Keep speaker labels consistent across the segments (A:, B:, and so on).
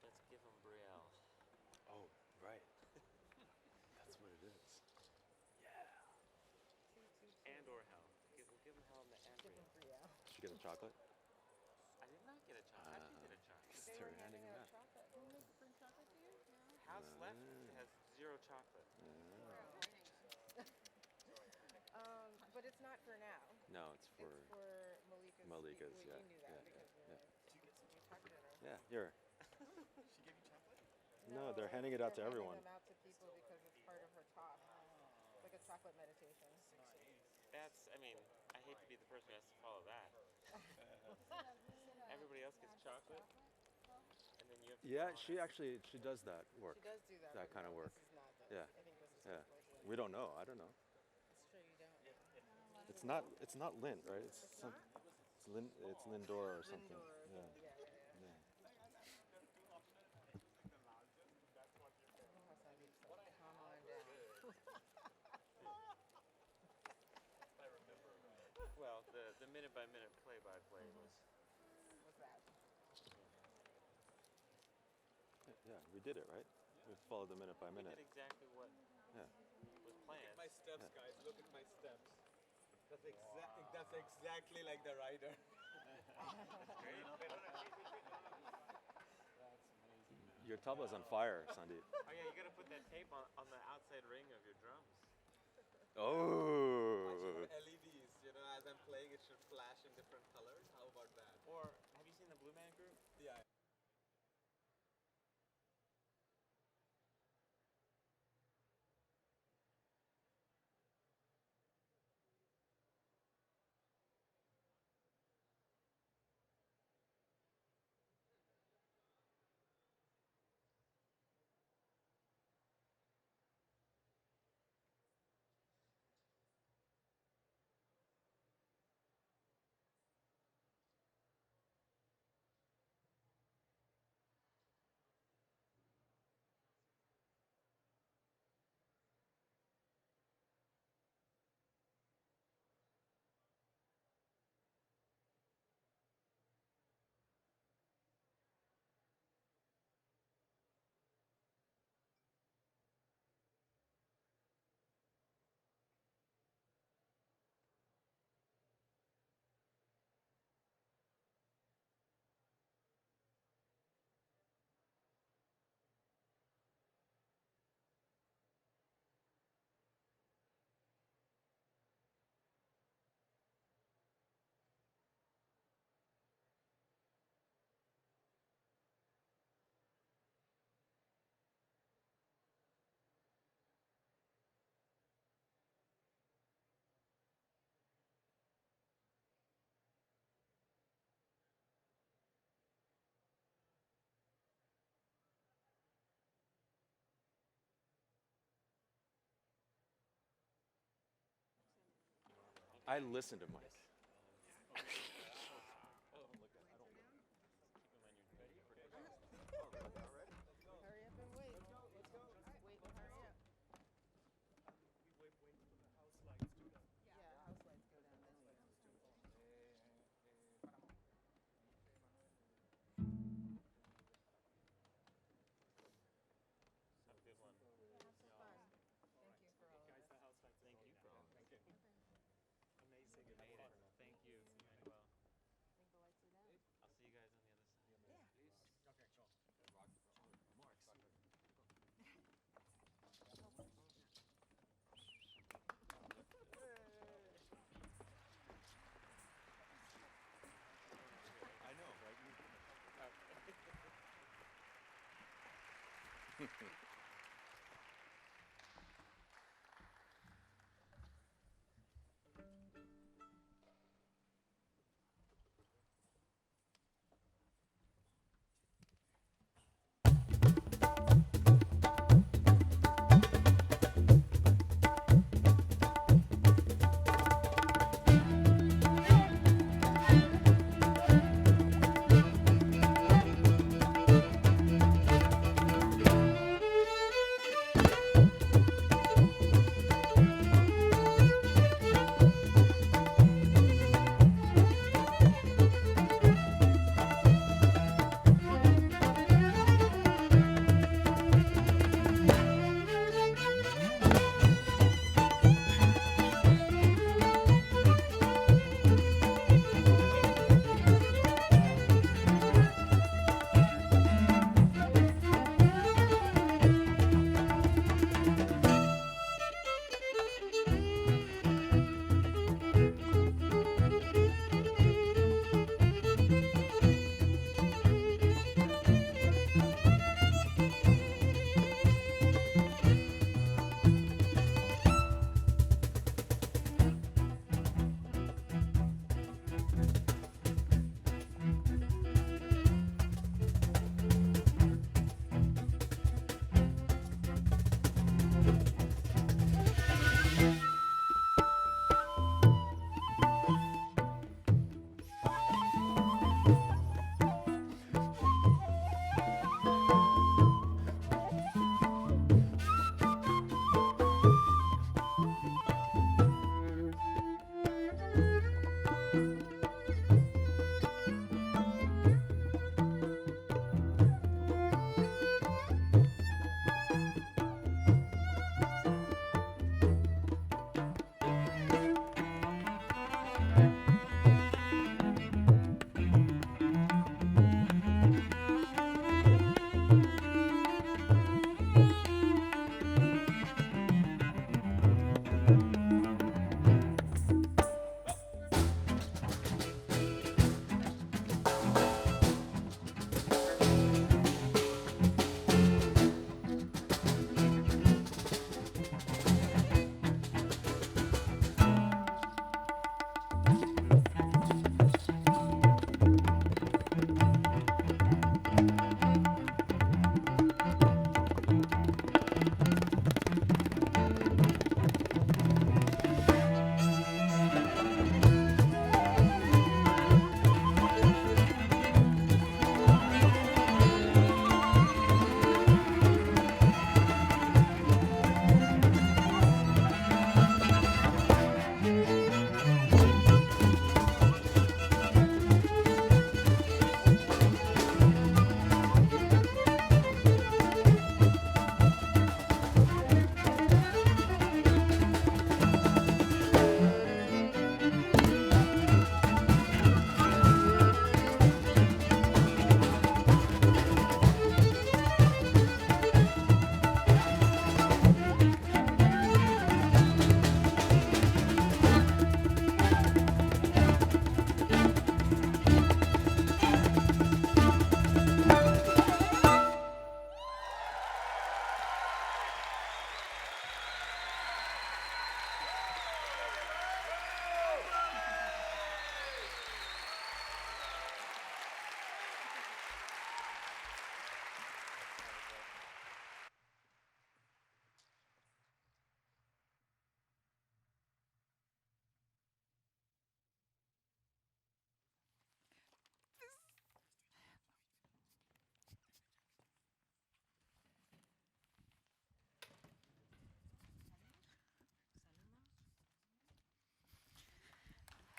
A: Let's give him Brielle.
B: Oh, right. That's what it is. Yeah.
A: And or hell. We'll give him hell and Brielle.
B: Did you get a chocolate?
A: I did not get a chocolate. I did get a chocolate.
B: They were handing them out.
C: Who made the bring chocolate to you? No.
A: House left has 0 chocolate.
C: But it's not for now.
B: No, it's for Malika's.
C: You
B: Yeah.
C: knew that because
A: Did you get some
C: we talked to her.
B: Yeah, here.
A: She gave you chocolate?
B: No, they're handing it out to everyone.
C: They're handing them out to people because it's part of her talk. Like a chocolate meditation.
A: That's, I mean, I hate to be the person who has to follow that. Everybody else gets chocolate, and then you have to
B: She does that work.
C: She does do that.
B: That kind of work.
C: This is not though.
B: Yeah.
C: I think this is
B: Yeah.
C: like
B: We don't know. I don't know.
C: It's true you don't.
B: It's not lint, right? It's Lindor or something.
C: Lindor,
B: Yeah.
C: yeah.
B: Yeah.
C: Come on down.
A: Well, the minute by minute play by play was.
C: What's that?
B: Yeah, we did it, right? We followed the minute by
A: We
B: minute.
A: did exactly what was planned.
D: Look at my steps, guys. Look at my steps. That's exactly like the rider.
A: That's great.
B: Your tabla's on fire, Sandeep.
A: Oh yeah, you gotta put that tape on the outside ring of your drums.
B: Oh.
D: LEDs, as I'm playing, it should flash in different colors. How about that?
A: Or, have you seen the Blue Man Group?
D: Yeah.
B: I listen to Mike.
C: Hurry up and wait. Wait and hurry up. Yeah, house lights go down, then we
A: Have a good one.
C: have some fun. Thank you for all of this.
A: Thank you for all this. Amazing. You made it. Thank you, Manuel.
C: I think the lights are down.
A: I'll see you guys on the other side.
C: Yeah.
B: I know, right?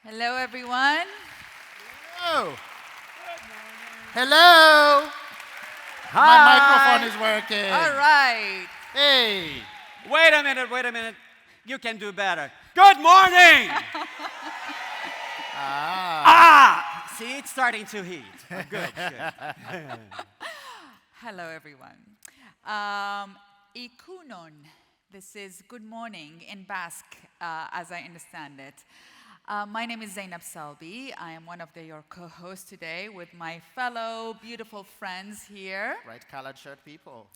E: Hello, everyone.
F: Hello. Hello. My microphone is working.
E: All right.
F: Hey.
D: Wait a minute. You can do better. Good morning! See, it's starting to heat. Good.
E: Hello, everyone. Ikunon. This is good morning in Basque, as I understand it. My name is Zainab Salbi. I am one of your co-hosts today with my fellow beautiful friends here.
F: Right colored shirt people.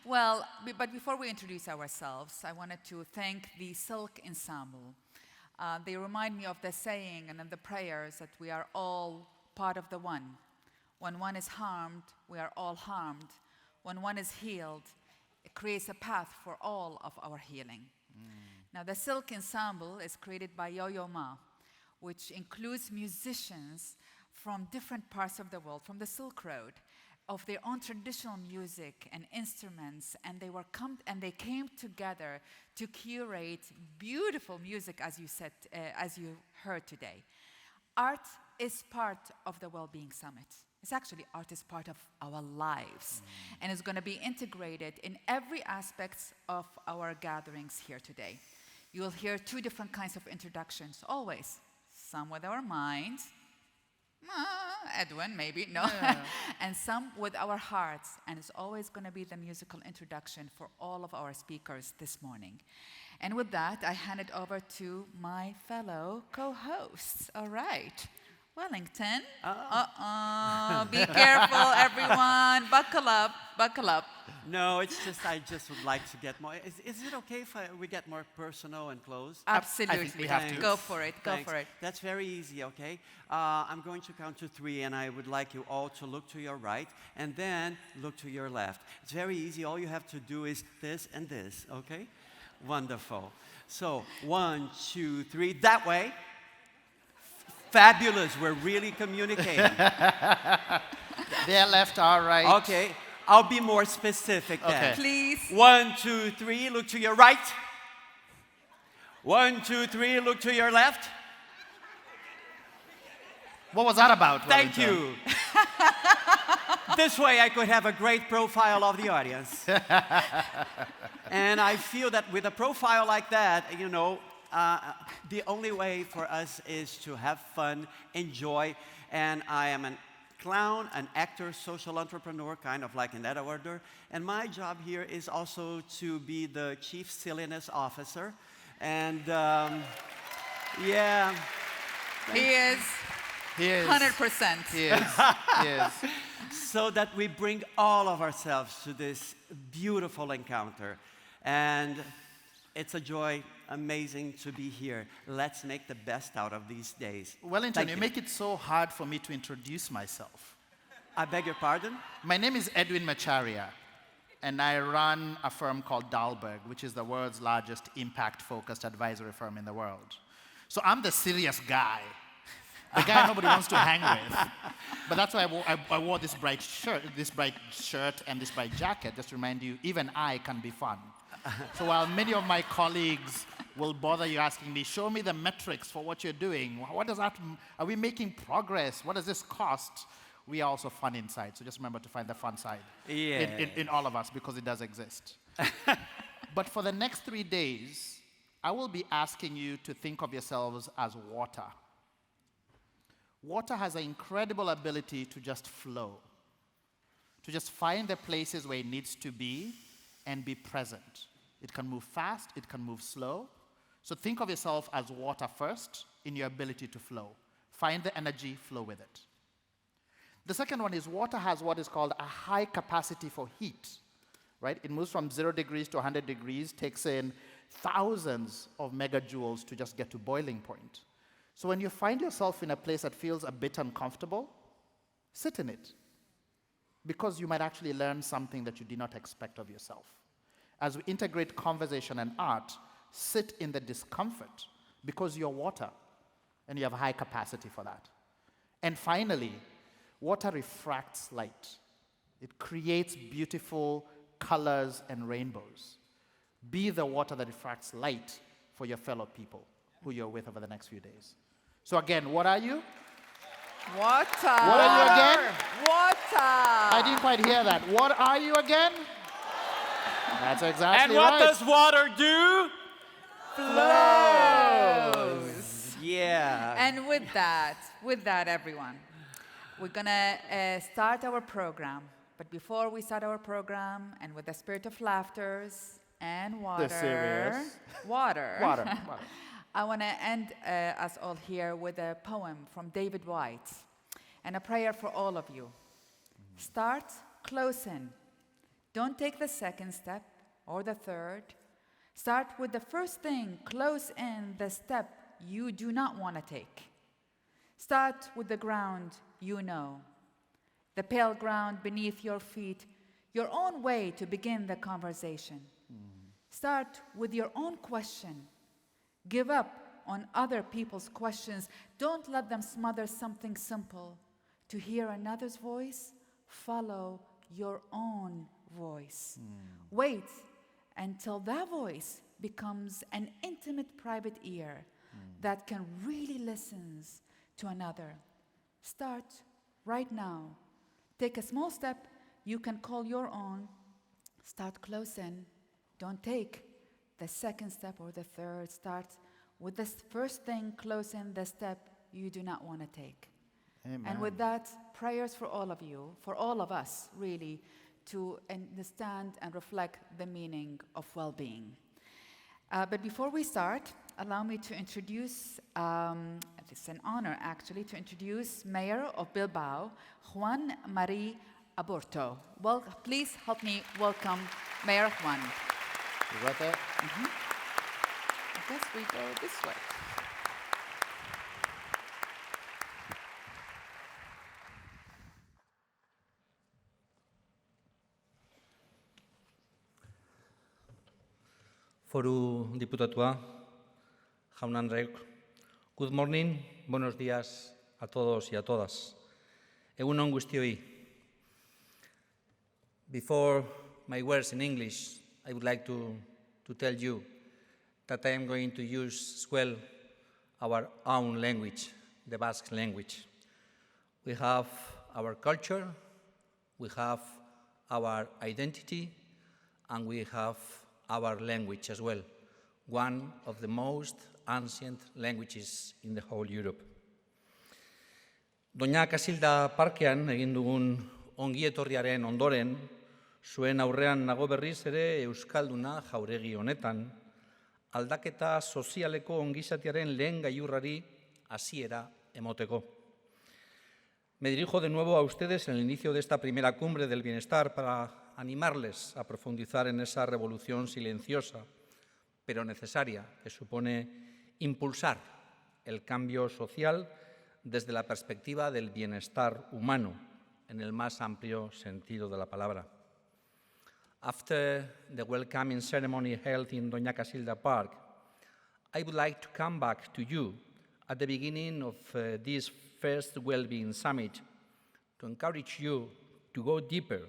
E: Well, but before we introduce ourselves, I wanted to thank the Silk Ensemble. They remind me of the saying and the prayers that we are all part of the one. When one is harmed, we are all harmed. When one is healed, it creates a path for all of our healing. Now, the Silk Ensemble is created by Yo-Yo Ma, which includes musicians from different parts of the world, from the Silk Road, of their own traditional music and instruments, and they came together to curate beautiful music, as you said, as you heard today. Art is part of the Wellbeing Summit. It's actually art is part of our lives, and it's going to be integrated in every aspect of our gatherings here today. You will hear two different kinds of introductions, always. Some with our minds, Edwin, maybe, no. And some with our hearts. And it's always going to be the musical introduction for all of our speakers this morning. And with that, I hand it over to my fellow co-hosts. All right. Wellington. Be careful, everyone. Buckle up.
D: No, it's just I just would like to get more. Is it okay if we get more personal and close?
E: Absolutely.
F: I think we have to.
E: Go for it.
D: That's very easy, okay? I'm going to count to 3, and I would like you all to look to your right, and then look to your left. It's very easy. All you have to do is this and this, okay? Wonderful. So, 1, 2, 3, that way. Fabulous. We're really communicating.
F: Their left, our right.
D: Okay. I'll be more specific then.
F: Okay.
E: Please.
D: 1, 2, 3, look to your right. 1, 2, 3, look to your left.
F: What was that about?
D: Thank
F: Wellington?
D: you. This way I could have a great profile of the audience. And I feel that with a profile like that, you know, the only way for us is to have fun, enjoy, and I am a clown, an actor, social entrepreneur, kind of like in that order. And my job here is also to be the chief silliness officer. And yeah.
E: He is. 100%.
F: He is.
D: So that we bring all of ourselves to this beautiful encounter. And it's a joy, amazing to be here. Let's make the best out of these days.
F: Wellington, you make it so hard for me to introduce myself.
D: I beg your pardon?
F: My name is Edwin Macharia, and I run a firm called Dahlberg, which is the world's largest impact-focused advisory firm in the world. So I'm the serious guy, the guy nobody wants to hang with. But that's why I wore this bright shirt and this bright jacket, just to remind you, even I can be fun. So while many of my colleagues will bother you asking me, show me the metrics for what you're doing. What does that, are we making progress? What does this cost? We are also fun inside. So just remember to find the fun side in all of us, because it does exist. But for the next 3 days, I will be asking you to think of yourselves as water. Water has an incredible ability to just flow, to just find the places where it needs to be and be present. It can move fast, it can move slow. So think of yourself as water first in your ability to flow. Find the energy, flow with it. The second one is water has what is called a high capacity for heat, right? It moves from 0 degrees to 100 degrees, takes in thousands of megajoules to just get to boiling point. So when you find yourself in a place that feels a bit uncomfortable, sit in it, because you might actually learn something that you did not expect of yourself. As we integrate conversation and art, sit in the discomfort, because you're water, and you have a high capacity for that. And finally, water refracts light. It creates beautiful colors and rainbows. Be the water that refracts light for your fellow people. who you're with over the next few days. So again, what are you?
E: Water.
F: What are you again?
E: Water.
F: I didn't quite hear that. What are you again? That's exactly
D: And what
F: right.
D: does water do?
E: Flows.
D: Yeah.
E: And with that, everyone, we're gonna start our program. But before we start our program, and with the spirit of laughters and water,
F: serious.
E: water,
F: Water.
E: I want to end us all here with a poem from David White and a prayer for all of you. Start close in. Don't take the second step or the third. Start with the first thing close in, the step you do not want to take. Start with the ground you know, the pale ground beneath your feet, your own way to begin the conversation. Start with your own question. Give up on other people's questions. Don't let them smother something simple. To hear another's voice, follow your own voice. Wait until that voice becomes an intimate private ear that can really listen to another. Start right now. Take a small step you can call your own. Start close in. Don't take the second step or the third. Start with the first thing close in, the step you do not want to take.
F: Amen.
E: And with that, prayers for all of you, for all of us, really, to understand and reflect the meaning of well-being. But before we start, allow me to introduce, it's an honor actually, to introduce Mayor of Bilbao, Juan Marie Aburto. Well, please help me welcome Mayor Juan.
F: You got that?
E: I guess we go this way.
G: Foru diputatua, jaun Andreok, good morning, buenos días a todos y a todas. Egun on guztioi. Before my words in English, I would like to tell you that I am going to use as well our own language, the Basque language. We have our culture, we have our identity, and we have our language as well, one of the most ancient languages in the whole Europe. Doña Casilda parkean egin dugun ongietorriaren ondoren, zuen aurrean nago berriz ere euskalduna jauregi honetan, aldaketa sozialeko ongizatearen lehen gailurrari hasiera emoteko. Me dirijo de nuevo a ustedes en el inicio de esta primera cumbre del bienestar para animarles a profundizar en esa revolución silenciosa, pero necesaria, que supone impulsar el cambio social desde la perspectiva del bienestar humano, en el más amplio sentido de la palabra. After the welcoming ceremony held in Doña Casilda Park, I would like to come back to you at the beginning of this first Wellbeing Summit to encourage you to go deeper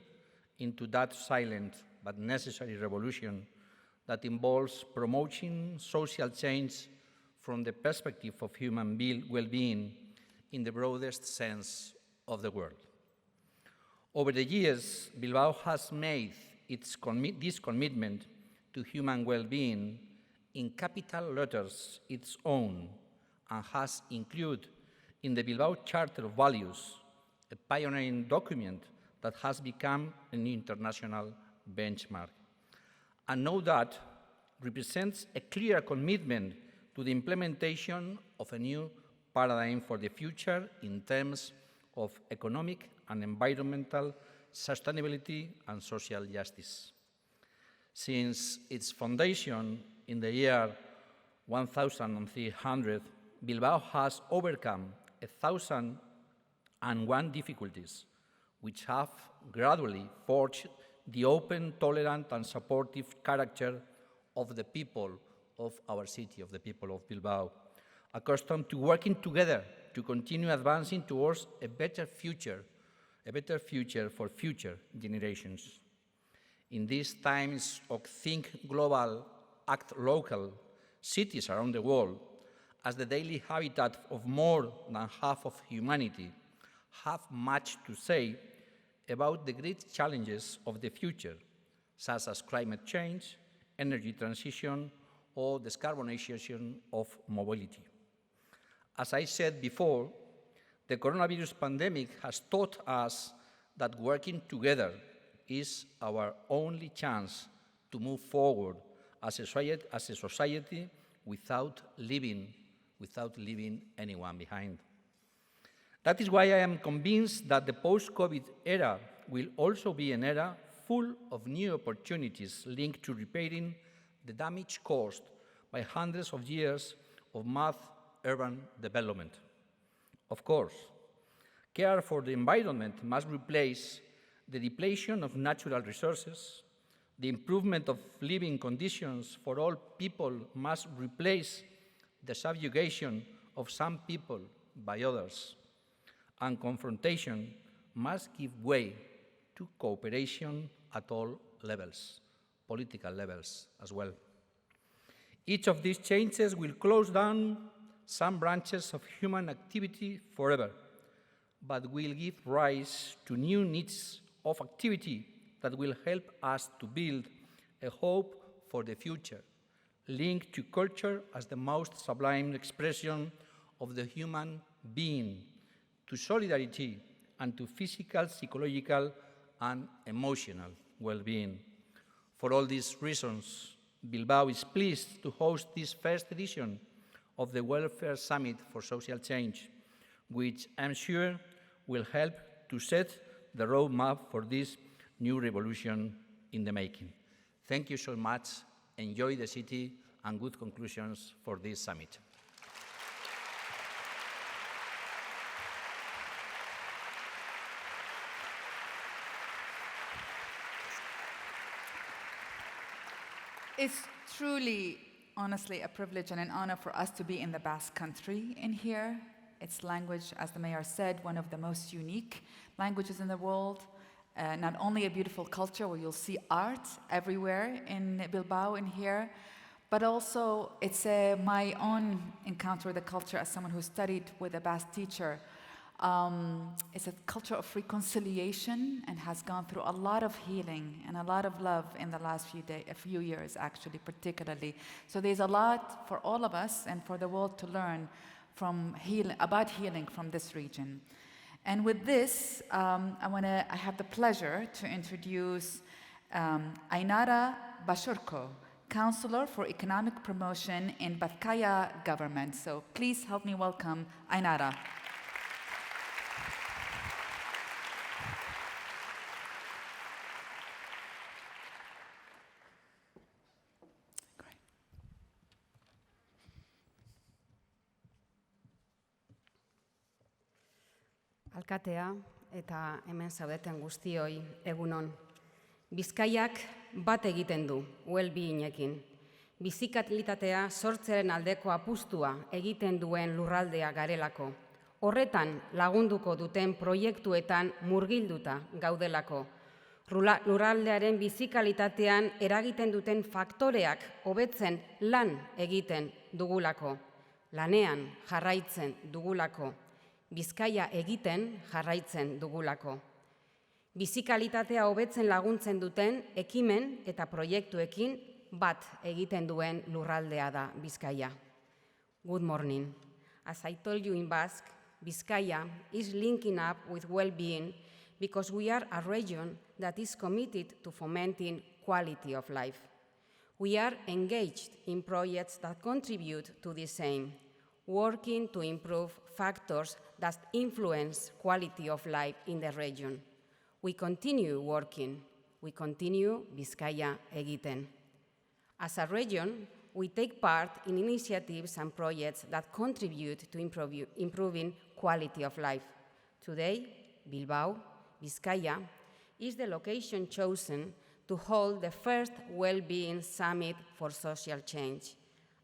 G: into that silent but necessary revolution that involves promoting social change from the perspective of human well-being in the broadest sense of the word. Over the years, Bilbao has made this commitment to human well-being in capital letters its own and has included in the Bilbao Charter of Values, a pioneering document that has become an international benchmark. And now that represents a clear commitment to the implementation of a new paradigm for the future in terms of economic and environmental sustainability and social justice. Since its foundation in the year 1300, Bilbao has overcome 1,001 difficulties, which have gradually forged the open, tolerant, and supportive character of the people of our city, of the people of Bilbao, accustomed to working together to continue advancing towards a better future for future generations. In these times of think global, act local, cities around the world as the daily habitat of more than half of humanity, have much to say about the great challenges of the future, such as climate change, energy transition, or decarbonization of mobility. As I said before, the coronavirus pandemic has taught us that working together is our only chance to move forward as a society without leaving anyone behind. That is why I am convinced that the post-COVID era will also be an era full of new opportunities linked to repairing the damage caused by hundreds of years of mass urban development. Of course, care for the environment must replace the depletion of natural resources. The improvement of living conditions for all people must replace the subjugation of some people by others. And confrontation must give way to cooperation at all levels, political levels as well. Each of these changes will close down some branches of human activity forever, but will give rise to new needs of activity that will help us to build a hope for the future, linked to culture as the most sublime expression of the human being, to solidarity, and to physical, psychological, and emotional well-being. For all these reasons, Bilbao is pleased to host this first edition of the Welfare Summit for Social Change, which I'm sure will help to set the roadmap for this new revolution in the making. Thank you so much. Enjoy the city and good conclusions for this summit.
E: It's truly, honestly, a privilege and an honor for us to be in the Basque Country in here. Its language, as the mayor said, one of the most unique languages in the world. Not only a beautiful culture where you'll see art everywhere in Bilbao in here, but also it's my own encounter with the culture as someone who studied with a Basque teacher. It's a culture of reconciliation and has gone through a lot of healing and a lot of love in the last few years, actually, particularly. So there's a lot for all of us and for the world to learn about healing from this region. And with this, I have the pleasure to introduce Ainara Bashurko, Counselor for Economic Promotion in Bazkaia Government. So please help me welcome Ainara.
H: Alkatea eta hemen zaudeten guztioi egunon. Bizkaiak bat egiten du well-beingekin. Bizikalitatea sortzearen aldeko apustua egiten duen lurraldea garelako. Horretan lagunduko duten proiektuetan murgilduta gaudelako. Lurraldearen bizikalitatean eragiten duten faktoreak hobetzen lan egiten dugulako. Lanean jarraitzen dugulako. Bizkaia egiten jarraitzen dugulako. Bizikalitatea hobetzen laguntzen duten ekimen eta proiektuekin bat egiten duen lurraldea da Bizkaia. Good morning. As I told you in Basque, Bizkaia is linking up with well-being because we are a region that is committed to fomenting quality of life. We are engaged in projects that contribute to this aim, working to improve factors that influence quality of life in the region. We continue working. We continue Bizkaia egiten. As a region, we take part in initiatives and projects that contribute to improving quality of life. Today, Bilbao, Bizkaia, is the location chosen to hold the first Wellbeing Summit for Social Change,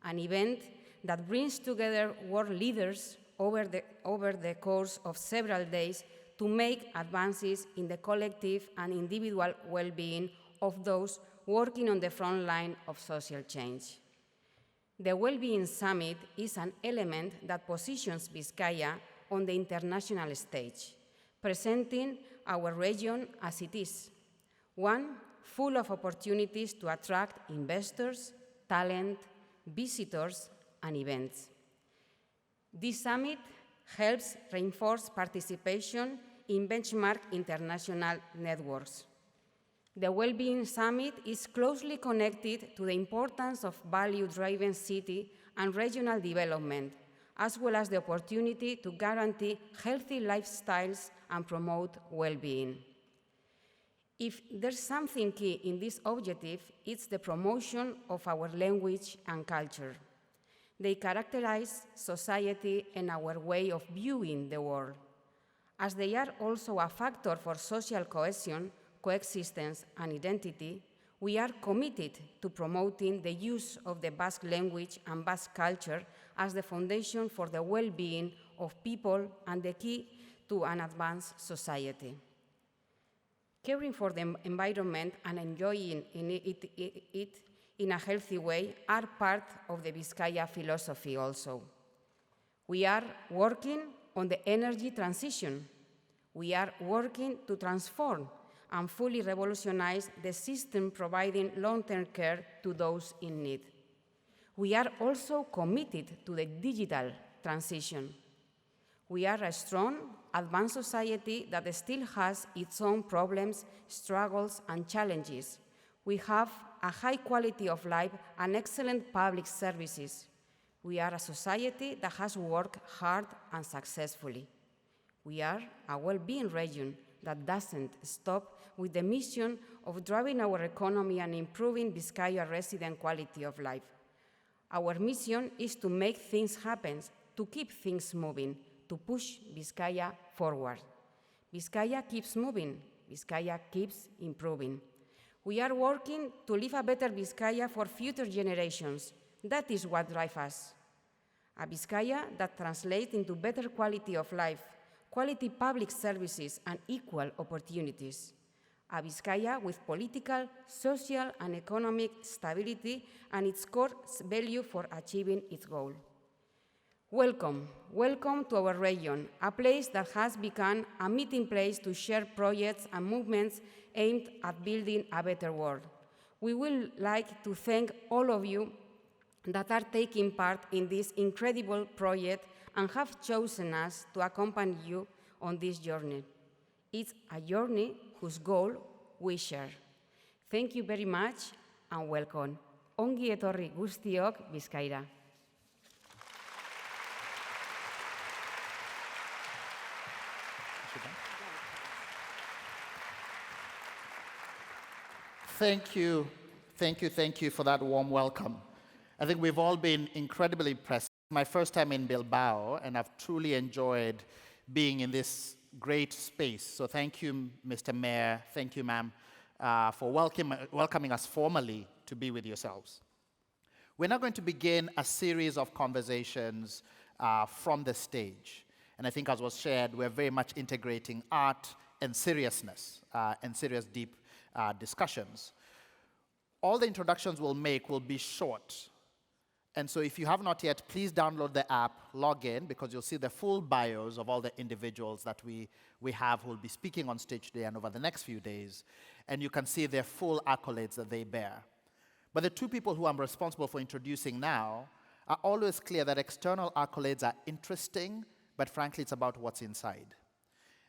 H: an event that brings together world leaders over the course of several days to make advances in the collective and individual well-being of those working on the front line of social change. The Wellbeing Summit is an element that positions Vizcaya on the international stage, presenting our region as it is, one full of opportunities to attract investors, talent, visitors, and events. This summit helps reinforce participation in benchmark international networks. The Wellbeing Summit is closely connected to the importance of value-driven city and regional development, as well as the opportunity to guarantee healthy lifestyles and promote well-being. If there's something key in this objective, it's the promotion of our language and culture. They characterize society and our way of viewing the world. As they are also a factor for social cohesion, coexistence, and identity, we are committed to promoting the use of the Basque language and Basque culture as the foundation for the well-being of people and the key to an advanced society. Caring for the environment and enjoying it in a healthy way are part of the Vizcaya philosophy also. We are working on the energy transition. We are working to transform and fully revolutionize the system providing long-term care to those in need. We are also committed to the digital transition. We are a strong, advanced society that still has its own problems, struggles, and challenges. We have a high quality of life and excellent public services. We are a society that has worked hard and successfully. We are a well-being region that doesn't stop with the mission of driving our economy and improving Vizcaya resident quality of life. Our mission is to make things happen, to keep things moving, to push Vizcaya forward. Vizcaya keeps moving, Vizcaya keeps improving. We are working to leave a better Vizcaya for future generations. That is what drives us. A Vizcaya that translates into better quality of life, quality public services, and equal opportunities. A Vizcaya with political, social, and economic stability and its core value for achieving its goal. Welcome, welcome to our region, a place that has become a meeting place to share projects and movements aimed at building a better world. We would like to thank all of you that are taking part in this incredible project and have chosen us to accompany you on this journey. It's a journey whose goal we share. Thank you very much and welcome. Ongi etorri guztiok Bizkaira.
F: Thank you for that warm welcome. I think we've all been incredibly impressed. My first time in Bilbao, and I've truly enjoyed being in this great space. So thank you, Mr. Mayor, thank you, ma'am, for welcoming us formally to be with yourselves. We're now going to begin a series of conversations from the stage. And I think, as was shared, we're very much integrating art and seriousness and serious, deep discussions. All the introductions we'll make will be short. And so if you have not yet, please download the app, log in, because you'll see the full bios of all the individuals that we have who will be speaking on stage today and over the next few days. And you can see their full accolades that they bear. But the two people who I'm responsible for introducing now are always clear that external accolades are interesting, but frankly, it's about what's inside.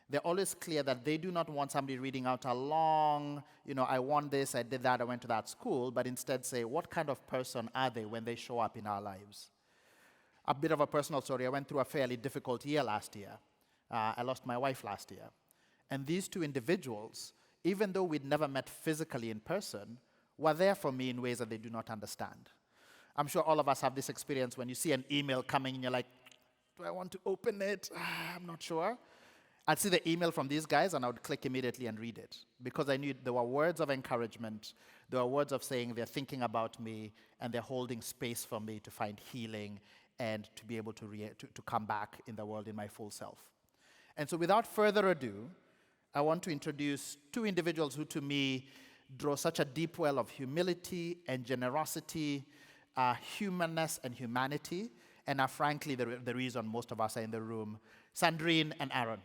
F: They're always clear that they do not want somebody reading out a long, I won this, I did that, I went to that school, but instead say, what kind of person are they when they show up in our lives? A bit of a personal story. I went through a fairly difficult year last year. I lost my wife last year. And these two individuals, even though we'd never met physically in person, were there for me in ways that they do not understand. I'm sure all of us have this experience when you see an email coming and you're like, do I want to open it? I'm not sure. I'd see the email from these guys and I would click immediately and read it because I knew there were words of encouragement, there were words of saying they're thinking about me and they're holding space for me to find healing and to be able to come back in the world in my full self. And so without further ado, I want to introduce two individuals who to me draw such a deep well of humility and generosity humanness and humanity, and are frankly the reason most of us are in the room. Sandrine and Aaron.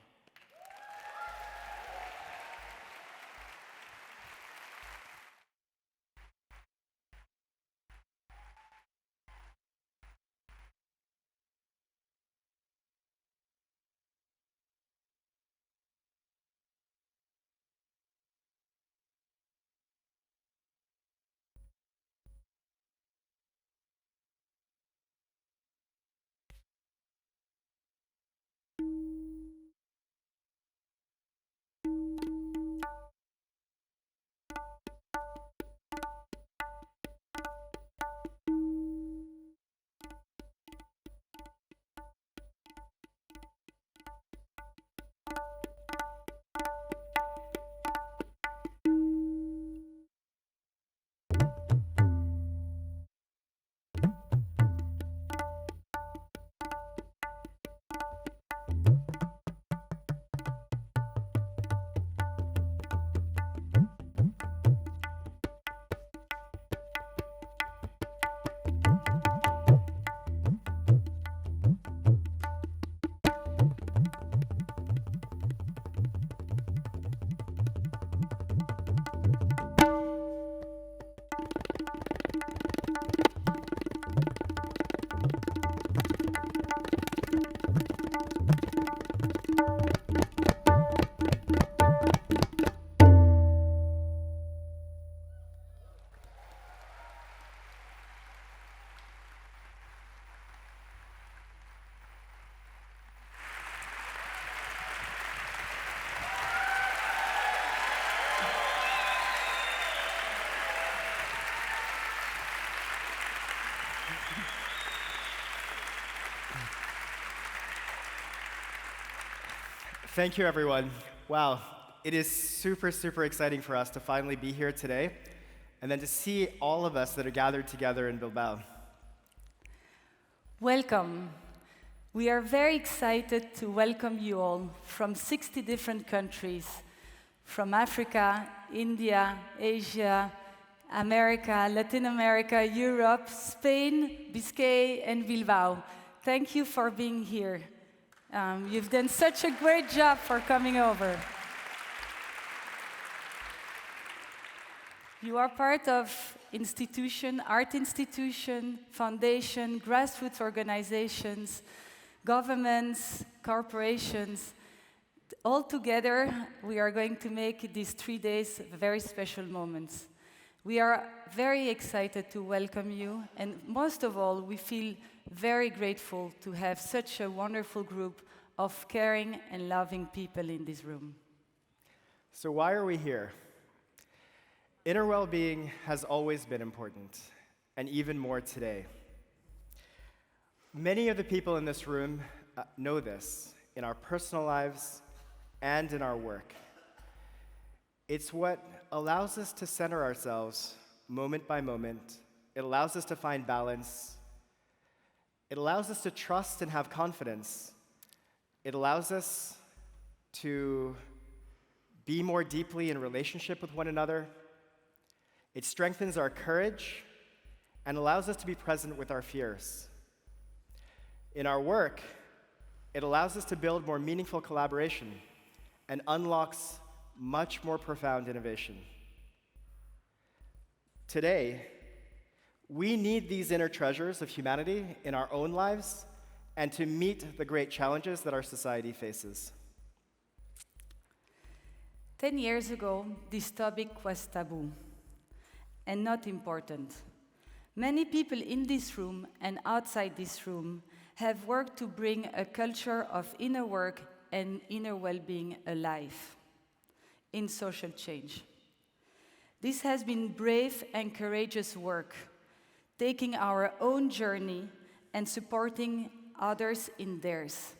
I: Thank you, everyone. Wow, it is super, super exciting for us to finally be here today, and then to see all of us that are gathered together in Bilbao.
J: Welcome. We are very excited to welcome you all from 60 different countries, from Africa, India, Asia, America, Latin America, Europe, Spain, Biscay, and Bilbao. Thank you for being here. You've done such a great job for coming over. You are part of institution, art institution, foundation, grassroots organizations, governments, corporations. All together, we are going to make these 3 days very special moments. We are very excited to welcome you, and most of all, we feel very grateful to have such a wonderful group of caring and loving people in this room.
I: So why are we here? Inner well-being has always been important, and even more today. Many of the people in this room know this in our personal lives and in our work. It's what allows us to center ourselves moment by moment. It allows us to find balance. It allows us to trust and have confidence. It allows us to be more deeply in relationship with one another. It strengthens our courage and allows us to be present with our fears. In our work, it allows us to build more meaningful collaboration and unlocks much more profound innovation. Today, we need these inner treasures of humanity in our own lives and to meet the great challenges that our society faces.
J: 10 years ago, this topic was taboo and not important. Many people in this room and outside this room have worked to bring a culture of inner work and inner well-being alive in social change. This has been brave and courageous work, taking our own journey and supporting others in theirs,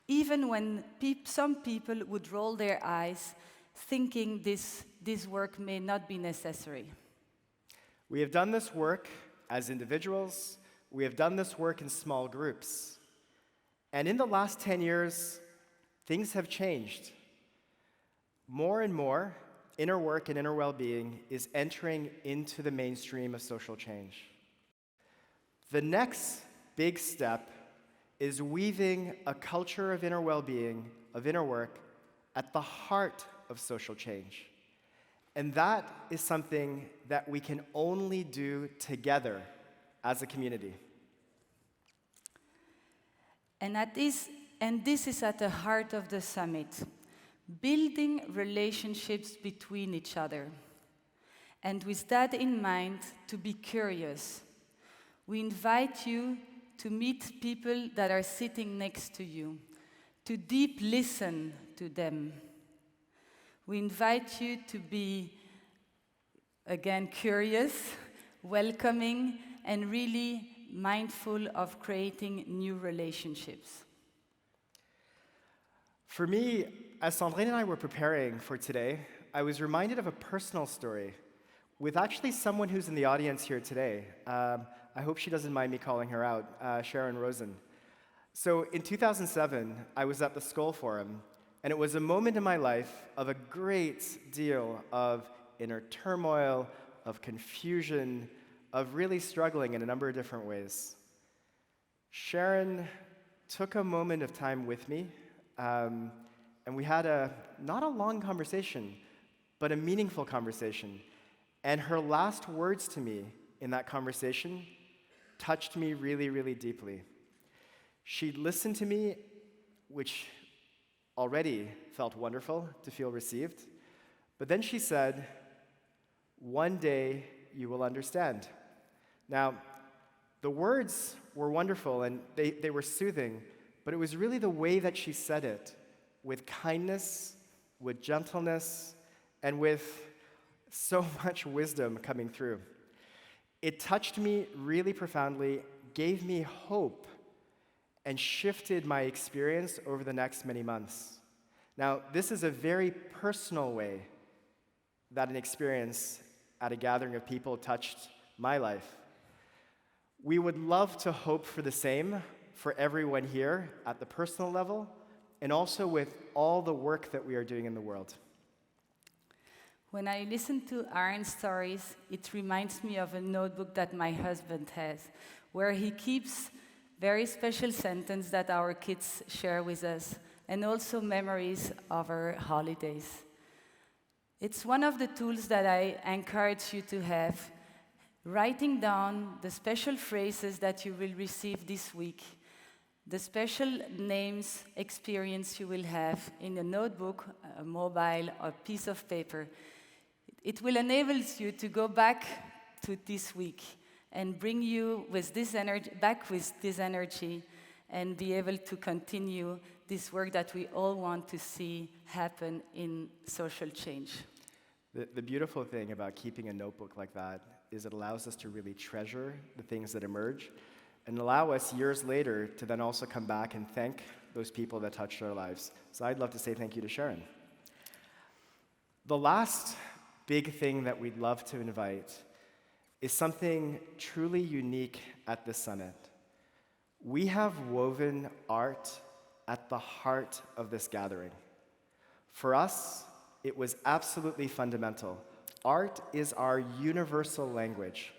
J: even when some people would roll their eyes, thinking this work may not be necessary.
I: We have done this work as individuals. We have done this work in small groups. And in the last 10 years, things have changed. More and more, inner work and inner well-being is entering into the mainstream of social change. The next big step is weaving a culture of inner well-being, of inner work, at the heart of social change. And that is something that we can only do together as a community.
J: And this is at the heart of the summit, building relationships between each other. And with that in mind, to be curious. We invite you to meet people that are sitting next to you, to deep listen to them. We invite you to be, again, curious, welcoming, and really mindful of creating new relationships.
I: For me, as Sandrine and I were preparing for today, I was reminded of a personal story with actually someone who's in the audience here today. I hope she doesn't mind me calling her out, Sharon Rosen. So in 2007, I was at the Skull Forum, and it was a moment in my life of a great deal of inner turmoil, of confusion, of really struggling in a number of different ways. Sharon took a moment of time with me, and we had not a long conversation, but a meaningful conversation. And her last words to me in that conversation touched me really, really deeply. She listened to me, which already felt wonderful to feel received. But then she said, "One day you will understand." Now, the words were wonderful and they were soothing, but it was really the way that she said it, with kindness, with gentleness, and with so much wisdom coming through. It touched me really profoundly, gave me hope, and shifted my experience over the next many months. Now, this is a very personal way that an experience at a gathering of people touched my life. We would love to hope for the same for everyone here at the personal level, and also with all the work that we are doing in the world.
J: When I listen to Aaron's stories, it reminds me of a notebook that my husband has, where he keeps very special sentences that our kids share with us, and also memories of our holidays. It's one of the tools that I encourage you to have, writing down the special phrases that you will receive this week, the special names, experience you will have in a notebook, a mobile, or a piece of paper. It will enable you to go back to this week and bring you with this back with this energy and be able to continue this work that we all want to see happen in social change.
I: The beautiful thing about keeping a notebook like that is it allows us to really treasure the things that emerge and allow us years later to then also come back and thank those people that touched our lives. So I'd love to say thank you to Sharon. The last big thing that we'd love to invite is something truly unique at this summit. We have woven art at the heart of this gathering. For us, it was absolutely fundamental. Art is our universal language.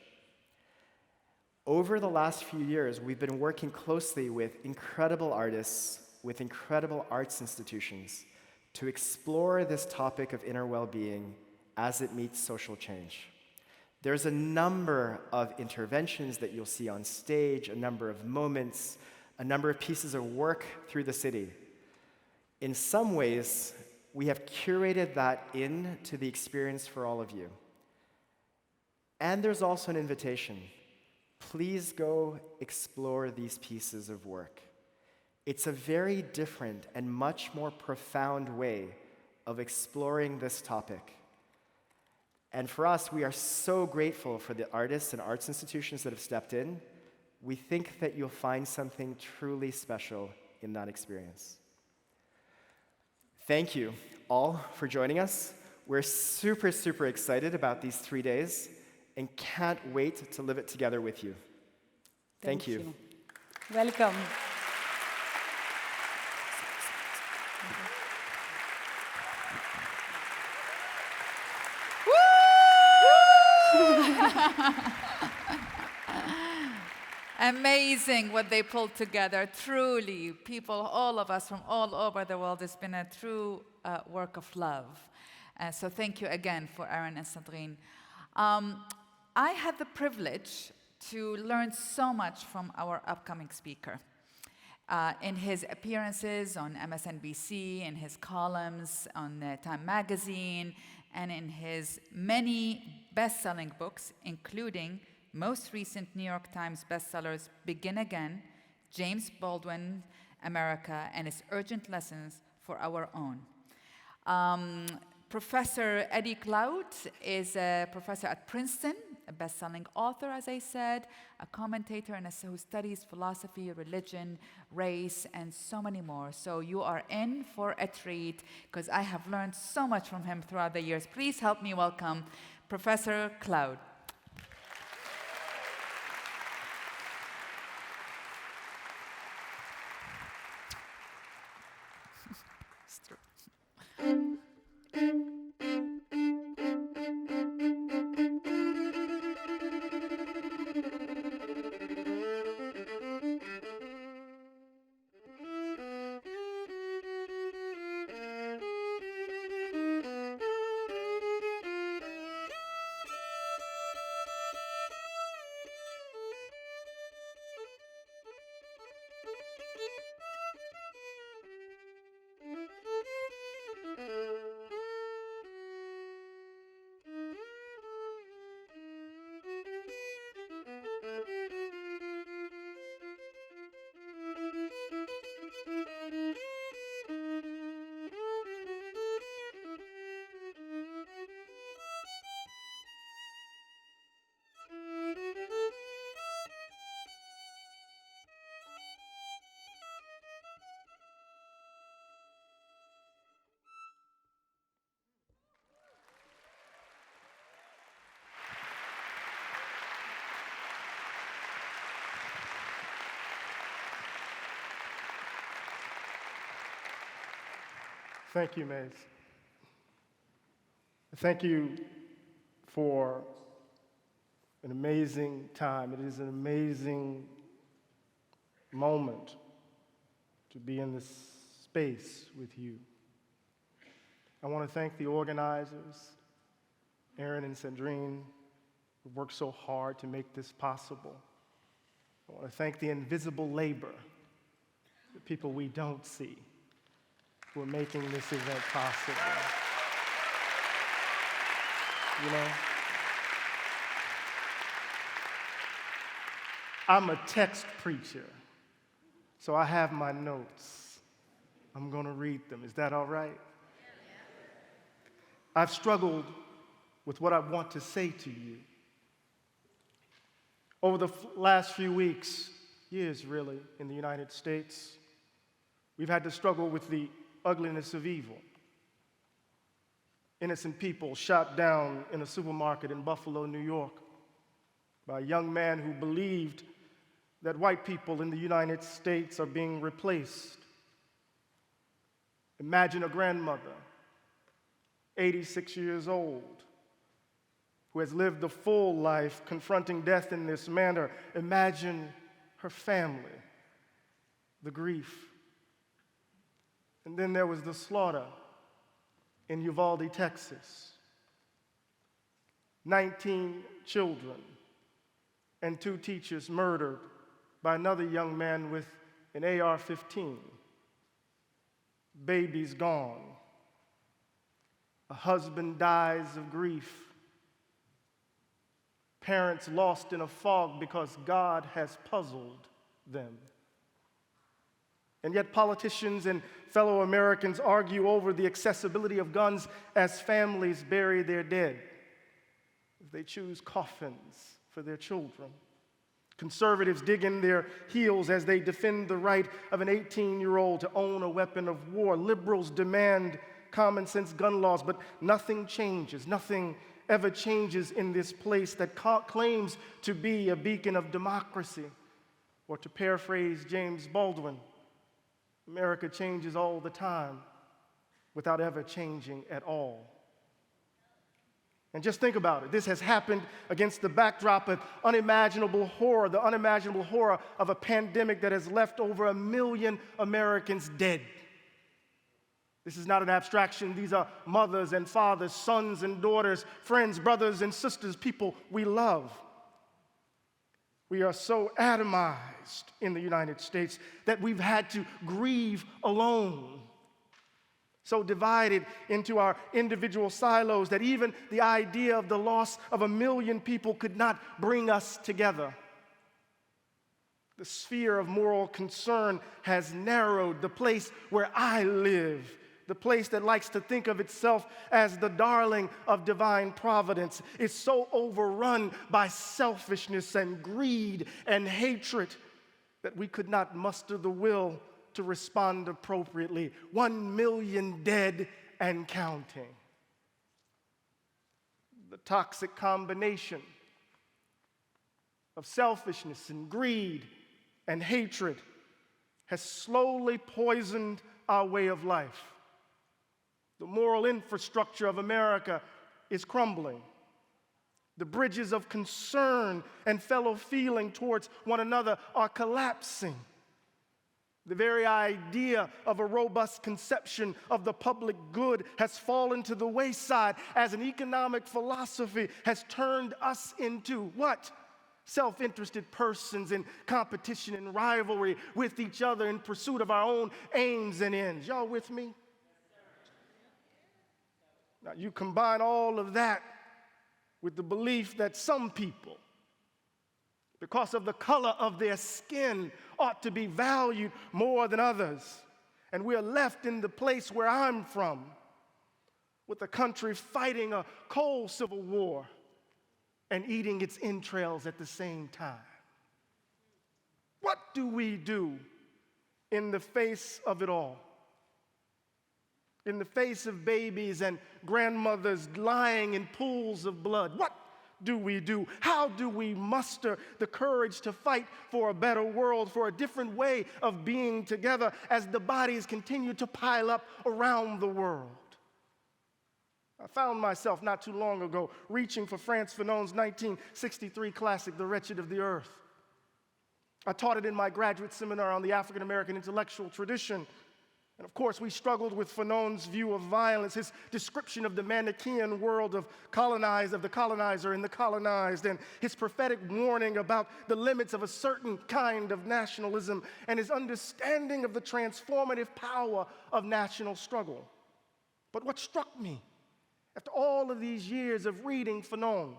I: Over the last few years, we've been working closely with incredible artists, with incredible arts institutions, to explore this topic of inner well-being as it meets social change. There's a number of interventions that you'll see on stage, a number of moments, a number of pieces of work through the city. In some ways, we have curated that into the experience for all of you. And there's also an invitation. Please go explore these pieces of work. It's a very different and much more profound way of exploring this topic. And for us, we are so grateful for the artists and arts institutions that have stepped in. We think that you'll find something truly special in that experience. Thank you all for joining us. We're super, super excited about these 3 days and can't wait to live it together with you. Thank you.
J: Welcome.
E: Amazing what they pulled together. Truly, people, all of us from all over the world, it's been a true work of love. So thank you again for Aaron and Sandrine. I had the privilege to learn so much from our upcoming speaker. In his appearances on MSNBC, in his columns on Time Magazine, and in his many best-selling books, including most recent New York Times bestsellers, Begin Again, James Baldwin, America, and its urgent lessons for our own. Professor Eddie Cloud is a professor at Princeton, a best-selling author, as I said, a commentator and who studies philosophy, religion, race, and so many more. So you are in for a treat, because I have learned so much from him throughout the years. Please help me welcome Professor Cloud.
K: Thank you, Maze. Thank you for an amazing time. It is an amazing moment to be in this space with you. I want to thank the organizers, Aaron and Sandrine, who worked so hard to make this possible. I want to thank the invisible labor, the people we don't see, who are making this event possible. You know, I'm a text preacher, so I have my notes. I'm going to read them. Is that all right? I've struggled with what I want to say to you. Over the last few weeks, years really, in the United States, we've had to struggle with the ugliness of evil. Innocent people shot down in a supermarket in Buffalo, New York, by a young man who believed that white people in the United States are being replaced. Imagine a grandmother, 86 years old, who has lived a full life confronting death in this manner. Imagine her family, the grief. And then there was the slaughter in Uvalde, Texas. 19 children and 2 teachers murdered by another young man with an AR-15. Babies gone. A husband dies of grief. Parents lost in a fog because God has puzzled them. And yet politicians and fellow Americans argue over the accessibility of guns as families bury their dead. They choose coffins for their children. Conservatives dig in their heels as they defend the right of an 18-year-old to own a weapon of war. Liberals demand common sense gun laws, but nothing changes. Nothing ever changes in this place that claims to be a beacon of democracy. Or to paraphrase James Baldwin, America changes all the time without ever changing at all. And just think about it. This has happened against the backdrop of unimaginable horror, the unimaginable horror of a pandemic that has left over 1 million Americans dead. This is not an abstraction. These are mothers and fathers, sons and daughters, friends, brothers and sisters, people we love. We are so atomized in the United States that we've had to grieve alone. So divided into our individual silos that even the idea of the loss of 1 million people could not bring us together. The sphere of moral concern has narrowed. The place where I live, the place that likes to think of itself as the darling of divine providence, is so overrun by selfishness and greed and hatred that we could not muster the will to respond appropriately. 1 million dead and counting. The toxic combination of selfishness and greed and hatred has slowly poisoned our way of life. The moral infrastructure of America is crumbling. The bridges of concern and fellow feeling towards one another are collapsing. The very idea of a robust conception of the public good has fallen to the wayside as an economic philosophy has turned us into what? Self-interested persons in competition and rivalry with each other in pursuit of our own aims and ends. Y'all with me? Now, you combine all of that with the belief that some people, because of the color of their skin, ought to be valued more than others. And we are left in the place where I'm from, with the country fighting a cold civil war and eating its entrails at the same time. What do we do in the face of it all? In the face of babies and grandmothers lying in pools of blood, what do we do? How do we muster the courage to fight for a better world, for a different way of being together as the bodies continue to pile up around the world? I found myself not too long ago reaching for Frantz Fanon's 1963 classic, The Wretched of the Earth. I taught it in my graduate seminar on the African American intellectual tradition. And of course, we struggled with Fanon's view of violence, his description of the Manichaean world of the colonizer and the colonized, and his prophetic warning about the limits of a certain kind of nationalism, and his understanding of the transformative power of national struggle. But what struck me, after all of these years of reading Fanon,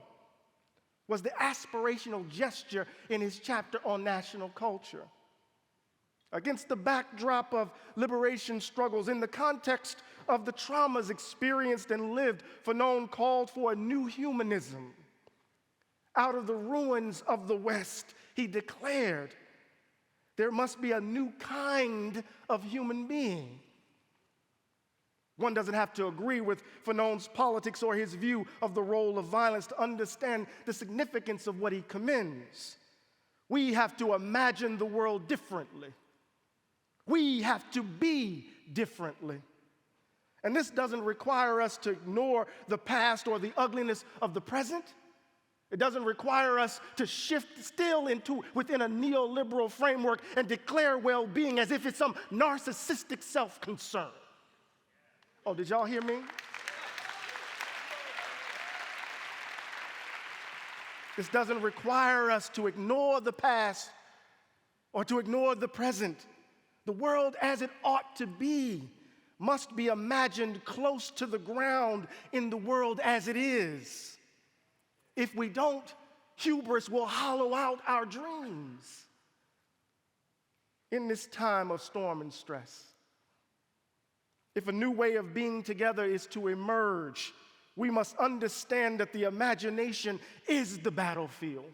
K: was the aspirational gesture in his chapter on national culture. Against the backdrop of liberation struggles, in the context of the traumas experienced and lived, Fanon called for a new humanism. Out of the ruins of the West, he declared, there must be a new kind of human being. One doesn't have to agree with Fanon's politics or his view of the role of violence to understand the significance of what he commends. We have to imagine the world differently. We have to be differently. And this doesn't require us to ignore the past or the ugliness of the present. It doesn't require us to shift still within a neoliberal framework and declare well-being as if it's some narcissistic self-concern. Oh, did y'all hear me? This doesn't require us to ignore the past or to ignore the present. The world as it ought to be must be imagined close to the ground in the world as it is. If we don't, hubris will hollow out our dreams. In this time of storm and stress, if a new way of being together is to emerge, we must understand that the imagination is the battlefield.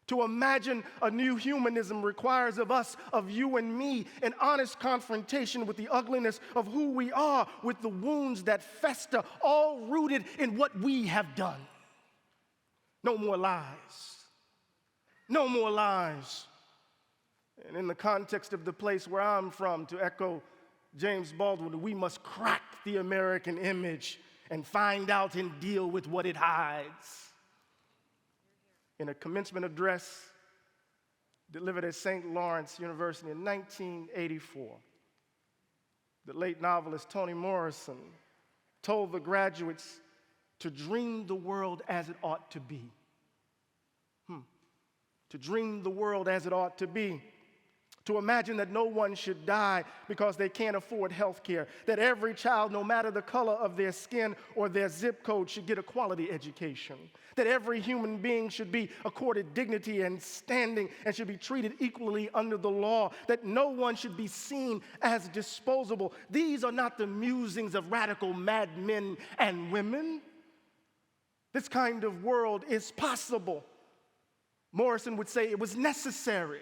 K: To imagine a new humanism requires of us, of you and me, an honest confrontation with the ugliness of who we are, with the wounds that fester, all rooted in what we have done. No more lies. No more lies. And in the context of the place where I'm from, to echo James Baldwin, we must crack the American image and find out and deal with what it hides. In a commencement address delivered at St. Lawrence University in 1984, the late novelist Toni Morrison told the graduates to dream the world as it ought to be. To dream the world as it ought to be. To imagine that no one should die because they can't afford health care. That every child, no matter the color of their skin or their zip code, should get a quality education. That every human being should be accorded dignity and standing and should be treated equally under the law. That no one should be seen as disposable. These are not the musings of radical madmen and women. This kind of world is possible. Morrison would say it was necessary.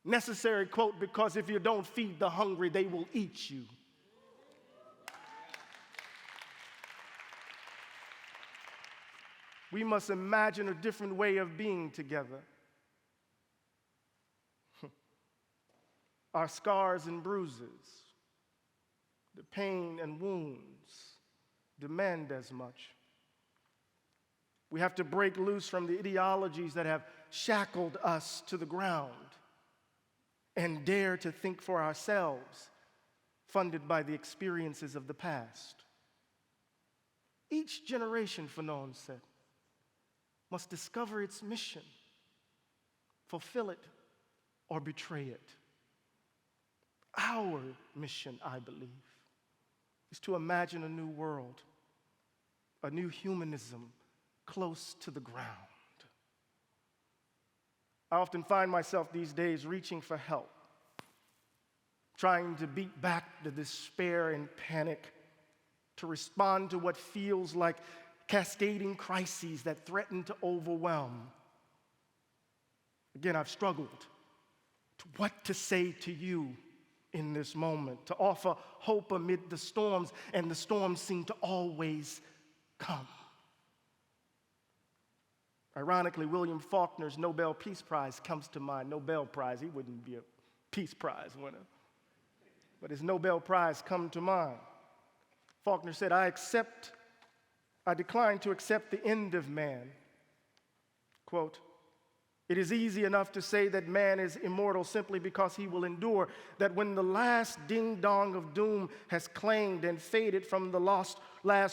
K: Necessary, quote, because if you don't feed the hungry, they will eat you. We must imagine a different way of being together. Our scars and bruises, the pain and wounds demand as much. We have to break loose from the ideologies that have shackled us to the ground and dare to think for ourselves, funded by the experiences of the past. Each generation, Fanon said, must discover its mission, fulfill it, or betray it. Our mission, I believe, is to imagine a new world, a new humanism close to the ground. I often find myself these days reaching for help, trying to beat back the despair and panic, to respond to what feels like cascading crises that threaten to overwhelm. Again, I've struggled to what to say to you in this moment, to offer hope amid the storms, and the storms seem to always come. Ironically, William Faulkner's Nobel Peace Prize comes to mind. Nobel Prize, he wouldn't be a Peace Prize winner. But his Nobel Prize come to mind. Faulkner said, I decline to accept the end of man. Quote, it is easy enough to say that man is immortal simply because he will endure, that when the last ding-dong of doom has clanged and faded from the last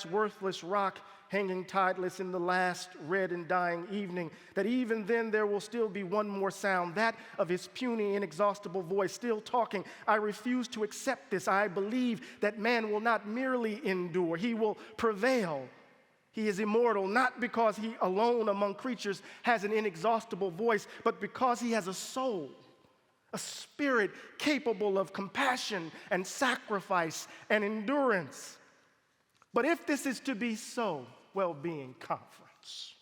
K: worthless rock hanging tideless in the last red and dying evening, that even then there will still be one more sound, that of his puny, inexhaustible voice still talking. I refuse to accept this. I believe that man will not merely endure, he will prevail. He is immortal, not because he alone among creatures has an inexhaustible voice, but because he has a soul, a spirit capable of compassion and sacrifice and endurance. But if this is to be so, Wellbeing Conference,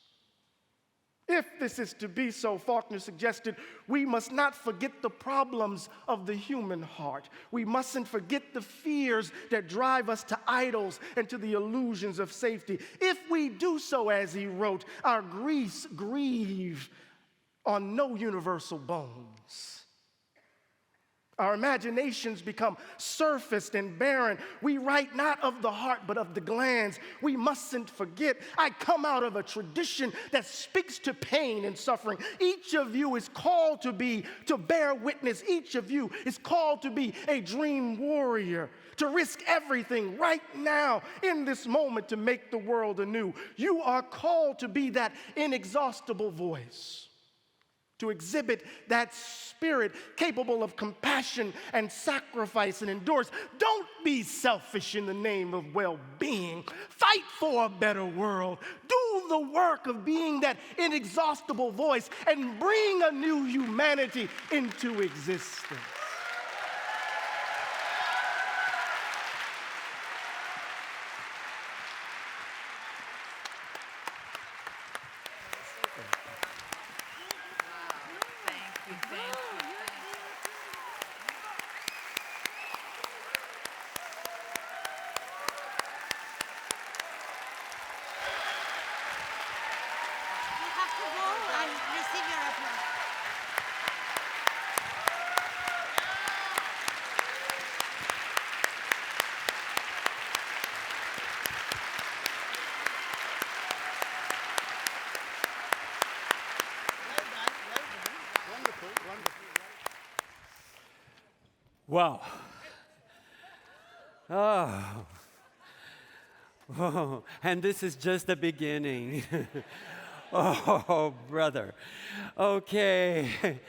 K: if this is to be so, Faulkner suggested, we must not forget the problems of the human heart. We mustn't forget the fears that drive us to idols and to the illusions of safety. If we do so, as he wrote, our griefs grieve on no universal bones. Our imaginations become surfaced and barren. We write not of the heart, but of the glands. We mustn't forget, I come out of a tradition that speaks to pain and suffering. Each of you is called to bear witness. Each of you is called to be a dream warrior, to risk everything right now in this moment to make the world anew. You are called to be that inexhaustible voice, to exhibit that spirit capable of compassion and sacrifice and endurance. Don't be selfish in the name of well-being. Fight for a better world. Do the work of being that inexhaustible voice and bring a new humanity into existence.
D: Wow. Oh. Oh, and this is just the beginning. Oh, brother. Okay.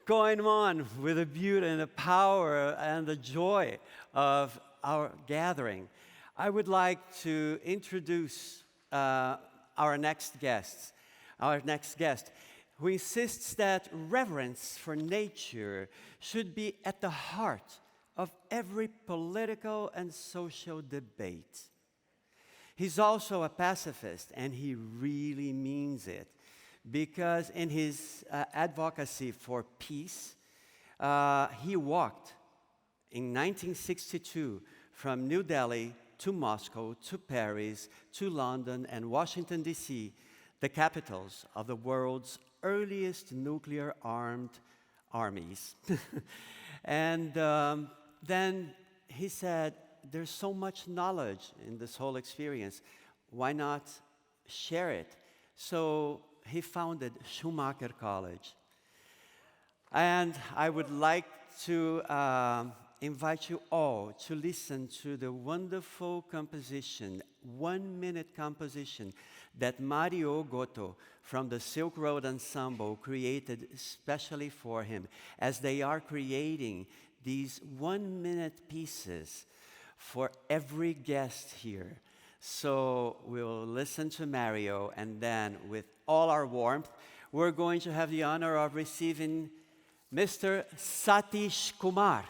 D: Going on with the beauty and the power and the joy of our gathering, I would like to introduce our next guest. Our next guest, who insists that reverence for nature should be at the heart of every political and social debate. He's also a pacifist, and he really means it, because in his advocacy for peace, he walked in 1962 from New Delhi to Moscow, to Paris, to London, and Washington, D.C., the capitals of the world's earliest nuclear-armed armies. And then he said, there's so much knowledge in this whole experience. Why not share it? So he founded Schumacher College. And I would like to invite you all to listen to the wonderful composition, 1-minute composition, that Mario Goto from the SILKROAD Ensemble created especially for him, as they are creating these 1-minute pieces for every guest here. So we'll listen to Mario, and then with all our warmth, we're going to have the honor of receiving Mr. Satish Kumar.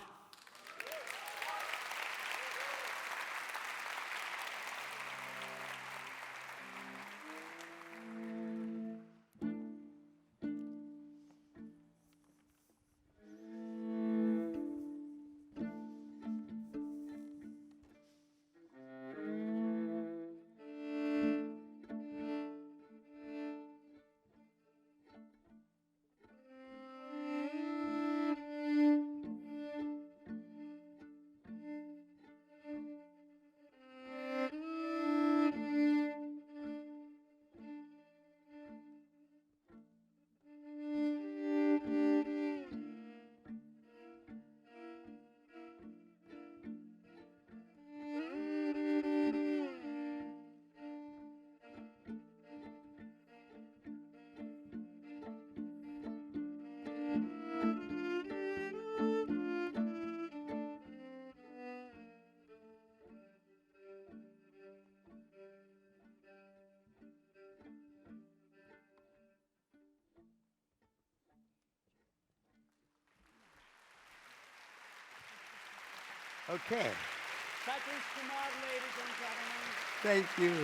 L: Okay.
D: Satish Kumar, ladies and gentlemen.
L: Thank you.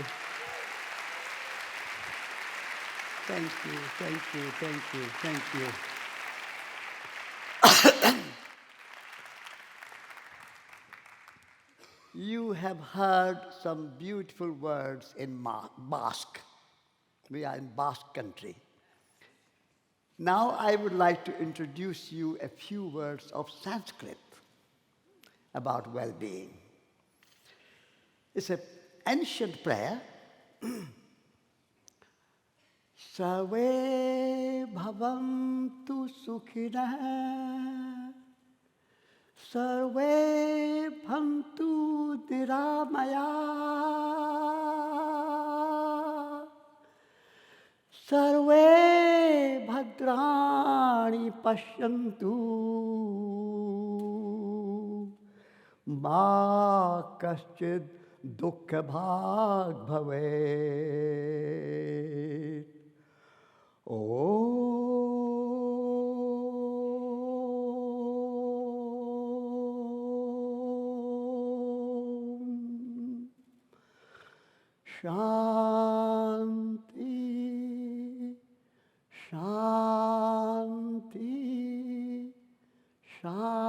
L: Thank you, thank you, thank you, thank you. You have heard some beautiful words in Basque. We are in Basque country. Now I would like to introduce you a few words of Sanskrit about well-being. It's an ancient prayer. Sarve bhavantu sukhina, sarve bhantu niramaya, sarve bhadrani pashyantu, ma kaschid dukkha bhag bhavet. Om Shanti, Shanti, Shanti.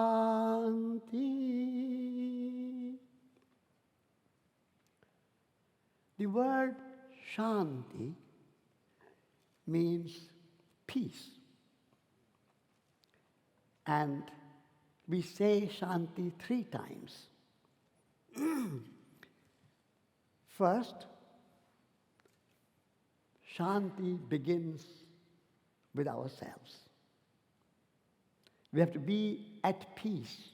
L: The word Shanti means peace. And we say Shanti 3 times. First, Shanti begins with ourselves. We have to be at peace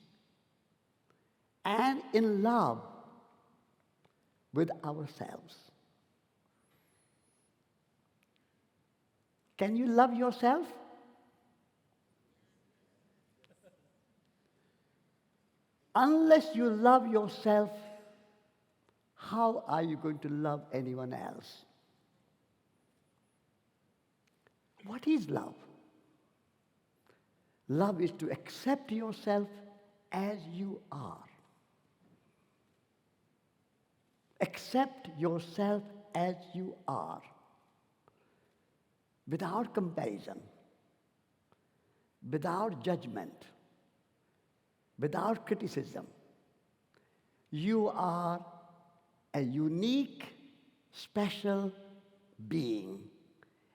L: and in love with ourselves. Can you love yourself? Unless you love yourself, how are you going to love anyone else? What is love? Love is to accept yourself as you are. Accept yourself as you are, without comparison, without judgment, without criticism. You are a unique, special being,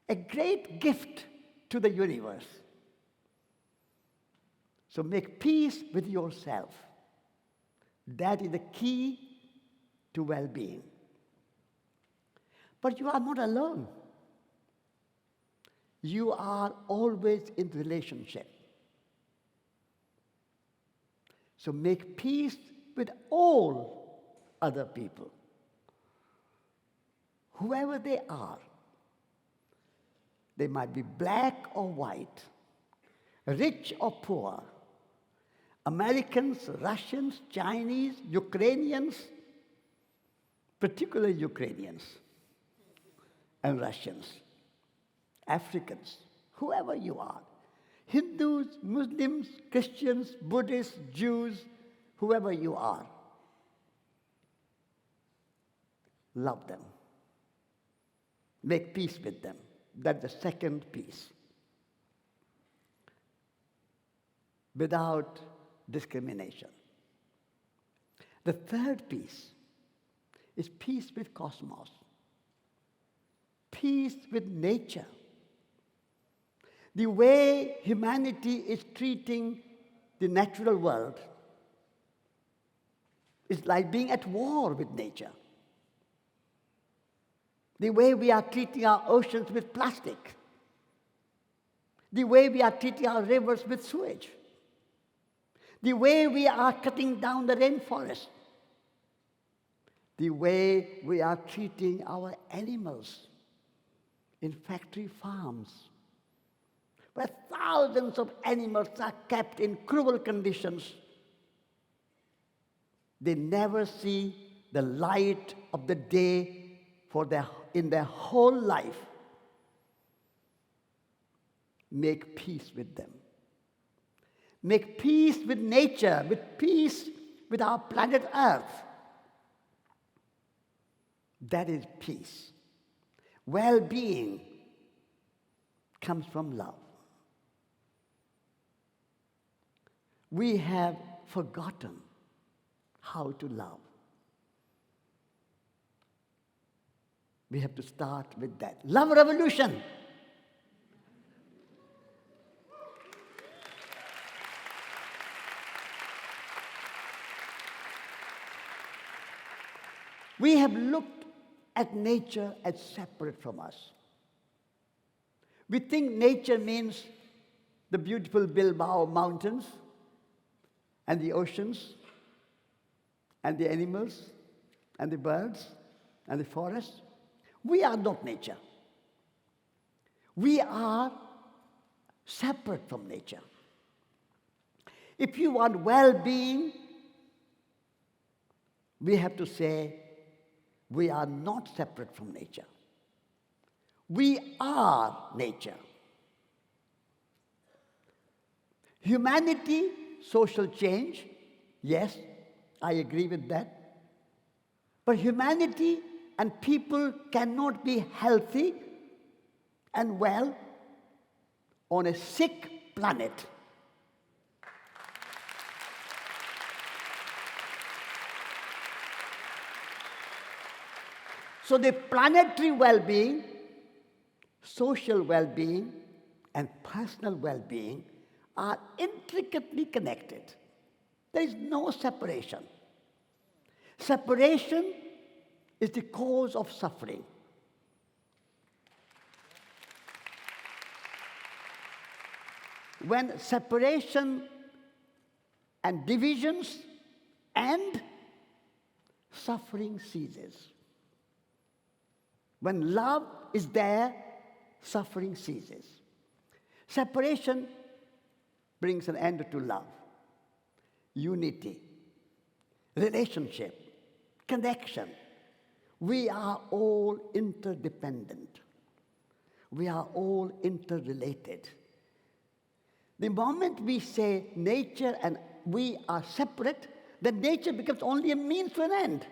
L: a great gift to the universe. So make peace with yourself. That is the key to well-being. But you are not alone. You are always in relationship. So make peace with all other people, whoever they are. They might be black or white, rich or poor, Americans, Russians, Chinese, Ukrainians, particularly Ukrainians and Russians, Africans, whoever you are, Hindus, Muslims, Christians, Buddhists, Jews, whoever you are, love them. Make peace with them. That's the second piece. Without discrimination. The third piece is peace with cosmos. Peace with nature. The way humanity is treating the natural world is like being at war with nature. The way we are treating our oceans with plastic. The way we are treating our rivers with sewage. The way we are cutting down the rainforest. The way we are treating our animals in factory farms, where thousands of animals are kept in cruel conditions. They never see the light of the day in their whole life. Make peace with them. Make peace with nature, with peace with our planet Earth. That is peace. Well-being comes from love. We have forgotten how to love. We have to start with that. Love revolution. We have looked at nature as separate from us. We think nature means the beautiful Bilbao mountains and the oceans and the animals and the birds and the forests. We are not nature. We are separate from nature. If you want well-being, we have to say we are not separate from nature. We are nature. Humanity, social change, yes, I agree with that. But humanity and people cannot be healthy and well on a sick planet. So the planetary well-being, social well-being, and personal well-being are intricately connected. There is no separation. Separation is the cause of suffering. When separation and divisions and suffering ceases. When love is there, suffering ceases. Separation brings an end to love, unity, relationship, connection. We are all interdependent. We are all interrelated. The moment we say nature and we are separate, then nature becomes only a means to an end.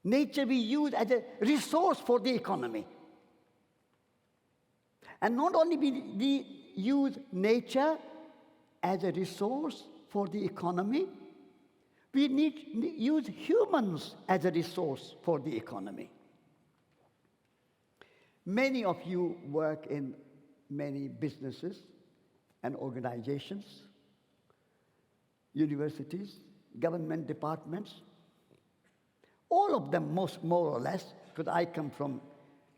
L: Nature we use as a resource for the economy. And not only we use nature as a resource for the economy, we need to use humans as a resource for the economy. Many of you work in many businesses and organizations, universities, government departments. All of them, more or less, because I come from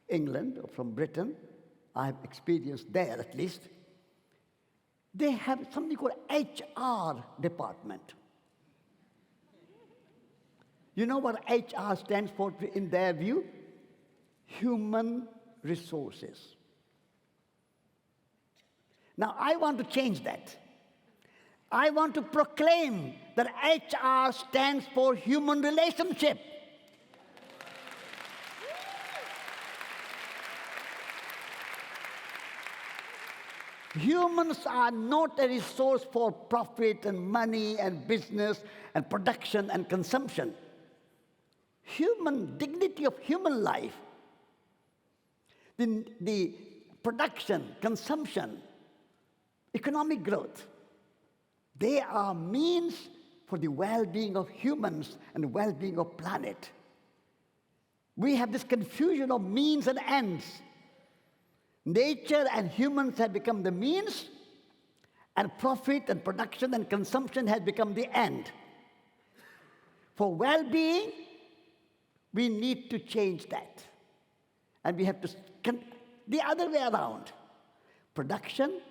L: England or from Britain, I have experience there at least, they have something called HR department. You know what HR stands for in their view? Human resources. Now, I want to change that. I want to proclaim that HR stands for human relationship. Humans are not a resource for profit and money and business and production and consumption. Human dignity of human life, the production, consumption, economic growth, they are means for the well-being of humans and well-being of planet. We have this confusion of means and ends. Nature and humans have become the means, and profit and production and consumption has become the end. For well-being, we need to change that. And we have to, the other way around. Production,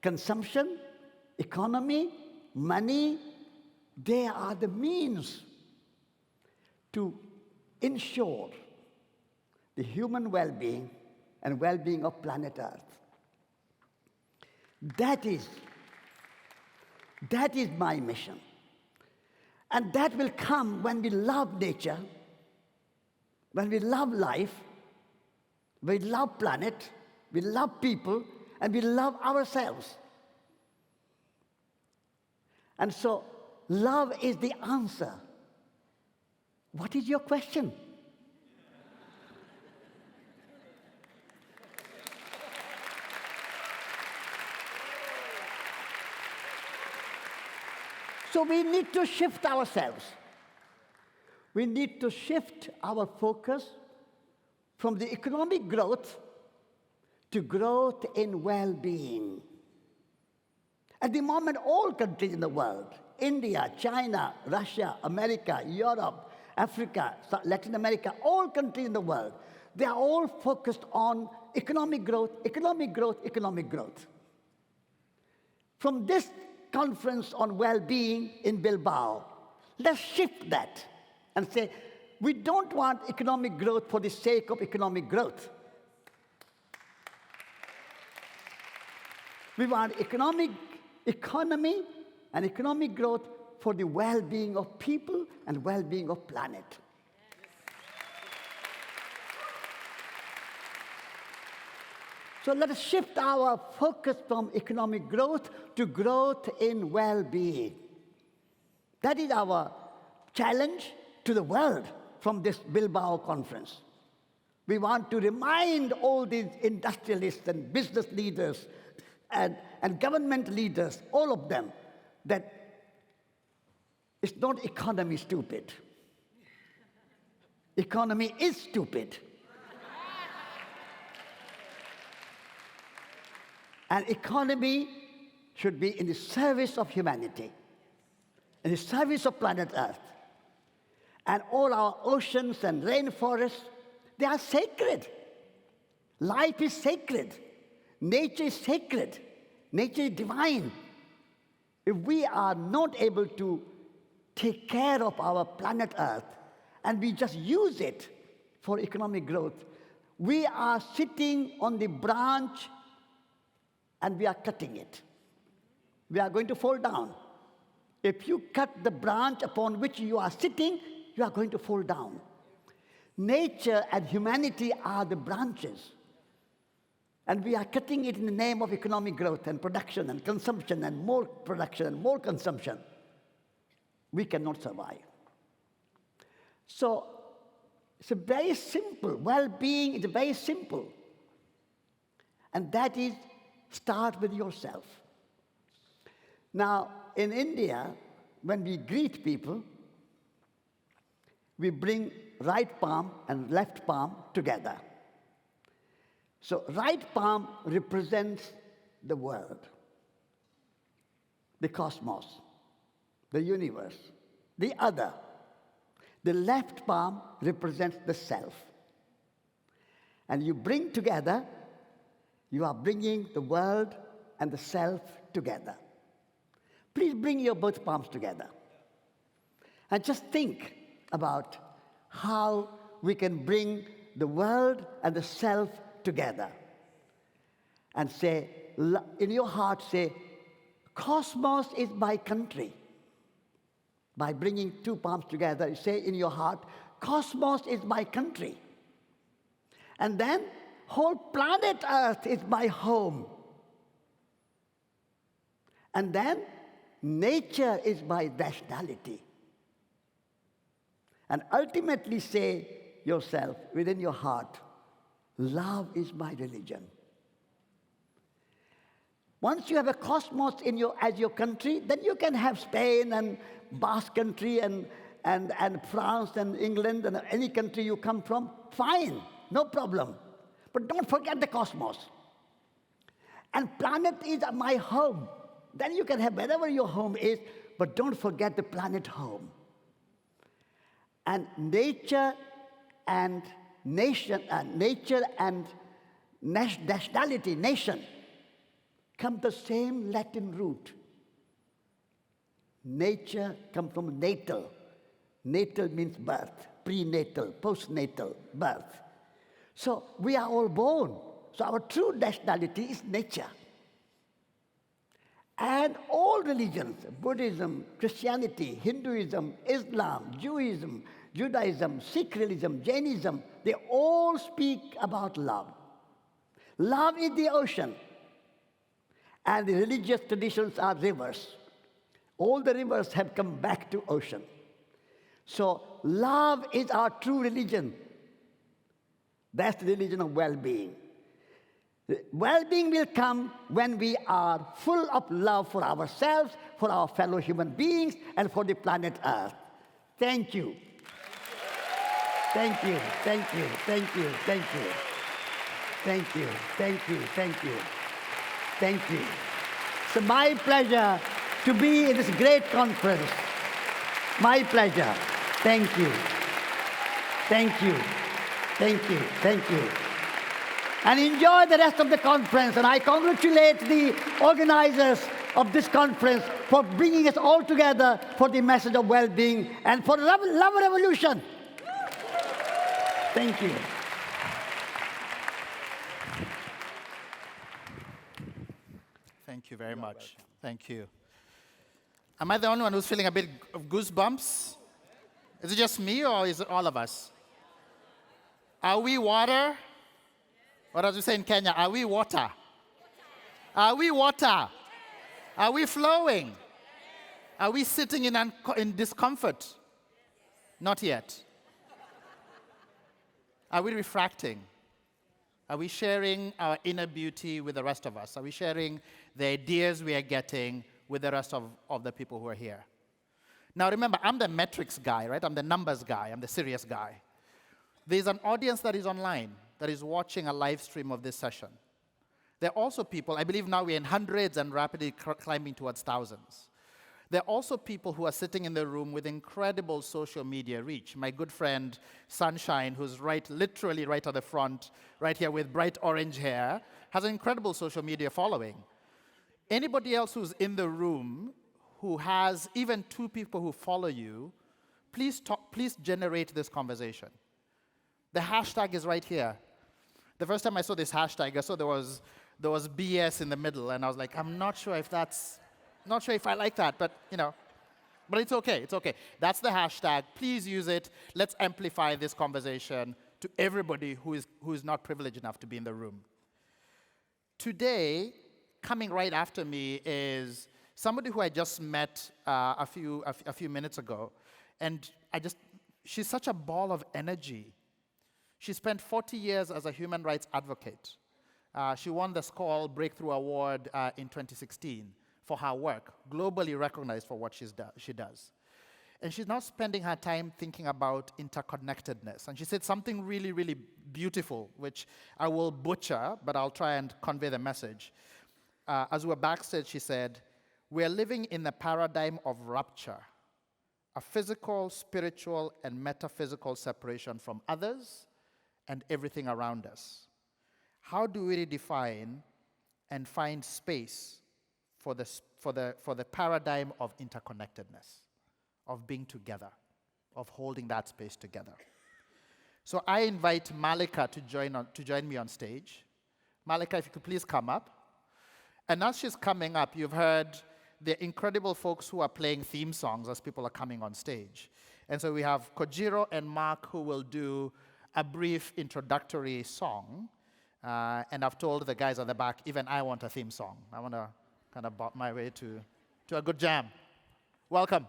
L: consumption, economy, money, they are the means to ensure the human well-being and well-being of planet Earth. That is my mission. And that will come when we love nature, when we love life, we love planet, we love people, and we love ourselves. And so, love is the answer. What is your question? So we need to shift ourselves. We need to shift our focus from the economic growth to growth in well-being. At the moment, all countries in the world, India, China, Russia, America, Europe, Africa, Latin America, all countries in the world, they are all focused on economic growth, economic growth, economic growth. From this conference on well-being in Bilbao, let's shift that and say, we don't want economic growth for the sake of economic growth. We want economy and economic growth for the well-being of people and well-being of planet. So let us shift our focus from economic growth to growth in well-being. That is our challenge to the world from this Bilbao conference. We want to remind all these industrialists and business leaders and government leaders, all of them, that it's not economy stupid. Economy is stupid. And economy should be in the service of humanity, in the service of planet Earth. And all our oceans and rainforests, they are sacred. Life is sacred. Nature is sacred. Nature is divine. if we are not able to take care of our planet Earth and we just use it for economic growth, we are sitting on the branch and we are cutting it. We are going to fall down. If you cut the branch upon which you are sitting, you are going to fall down. Nature and humanity are the branches. And we are cutting it in the name of economic growth and production and consumption and more production and more consumption. We cannot survive. So it's a very simple, well-being is very simple. And that is, start with yourself. Now, in India, when we greet people, we bring right palm and left palm together. So right palm represents the world, the cosmos, the universe. The other, the left palm represents the self. And you bring together, you are bringing the world and the self together. Please bring your both palms together. And just think about how we can bring the world and the self together. And say, in your heart, say, cosmos is my country. By bringing two palms together, you say in your heart, cosmos is my country. And then, whole planet Earth is my home. And then, nature is my nationality. And ultimately say yourself, within your heart, love is my religion. Once you have a cosmos as your country, then you can have Spain and Basque country and France and England and any country you come from. Fine, no problem. But don't forget the cosmos. And planet is my home. Then you can have wherever your home is, but don't forget the planet home. And nature and nation, nature and nationality, nation, come the same Latin root. Nature comes from natal. Natal means birth, prenatal, postnatal, birth. So we are all born. So our true nationality is nature. And all religions, Buddhism, Christianity, Hinduism, Islam, Judaism, Sikh religion, Jainism, they all speak about love. Love is the ocean. And the religious traditions are rivers. All the rivers have come back to ocean. So love is our true religion. That's the religion of well-being. Well-being will come when we are full of love for ourselves, for our fellow human beings, and for the planet Earth. Thank you. Thank you, thank you, thank you, thank you. Thank you, thank you, thank you. Thank you. It's my pleasure to be in this great conference. My pleasure. Thank you. Thank you. Thank you. Thank you. And enjoy the rest of the conference. And I congratulate the organizers of this conference for bringing us all together for the message of well-being and for love revolution. Thank you.
F: Thank you very much. Thank you. Am I the only one who's feeling a bit of goosebumps? Is it just me or is it all of us? Are we water? Or as we say in Kenya, are we water? Are we water? Are we flowing? Are we sitting in discomfort? Not yet. Are we refracting? Are we sharing our inner beauty with the rest of us? Are we sharing the ideas we are getting with the rest of the people who are here? Now remember, I'm the metrics guy, right? I'm the numbers guy. I'm the serious guy. There's an audience that is online that is watching a live stream of this session. There are also people, I believe now we're in hundreds and rapidly climbing towards thousands. There are also people who are sitting in the room with incredible social media reach. My good friend Sunshine, who's literally right at the front, right here with bright orange hair, has an incredible social media following. Anybody else who's in the room who has even 2 people who follow you, please generate this conversation. The hashtag is right here. The first time I saw this hashtag, I saw there was BS in the middle, and I was like, I'm not sure if I like that, but but it's okay, it's okay. That's the hashtag. Please use it. Let's amplify this conversation to everybody who is not privileged enough to be in the room. Today, coming right after me is somebody who I just met a few minutes ago, and she's such a ball of energy. She spent 40 years as a human rights advocate. She won the SCOL Breakthrough Award in 2016 for her work, globally recognized for what she does. And she's now spending her time thinking about interconnectedness. And she said something really, really beautiful, which I will butcher, but I'll try and convey the message. As we were backstage, she said, "We're living in the paradigm of rupture, a physical, spiritual, and metaphysical separation from others and everything around us. How do we redefine and find space for the paradigm of interconnectedness, of being together, of holding that space together?" So I invite Malika to join me on stage. Malika, if you could please come up. And as she's coming up, you've heard the incredible folks who are playing theme songs as people are coming on stage. And so we have Kojiro and Mark who will do a brief introductory song. And I've told the guys at the back, even I want a theme song. I want to kind of bop my way to a good jam. Welcome.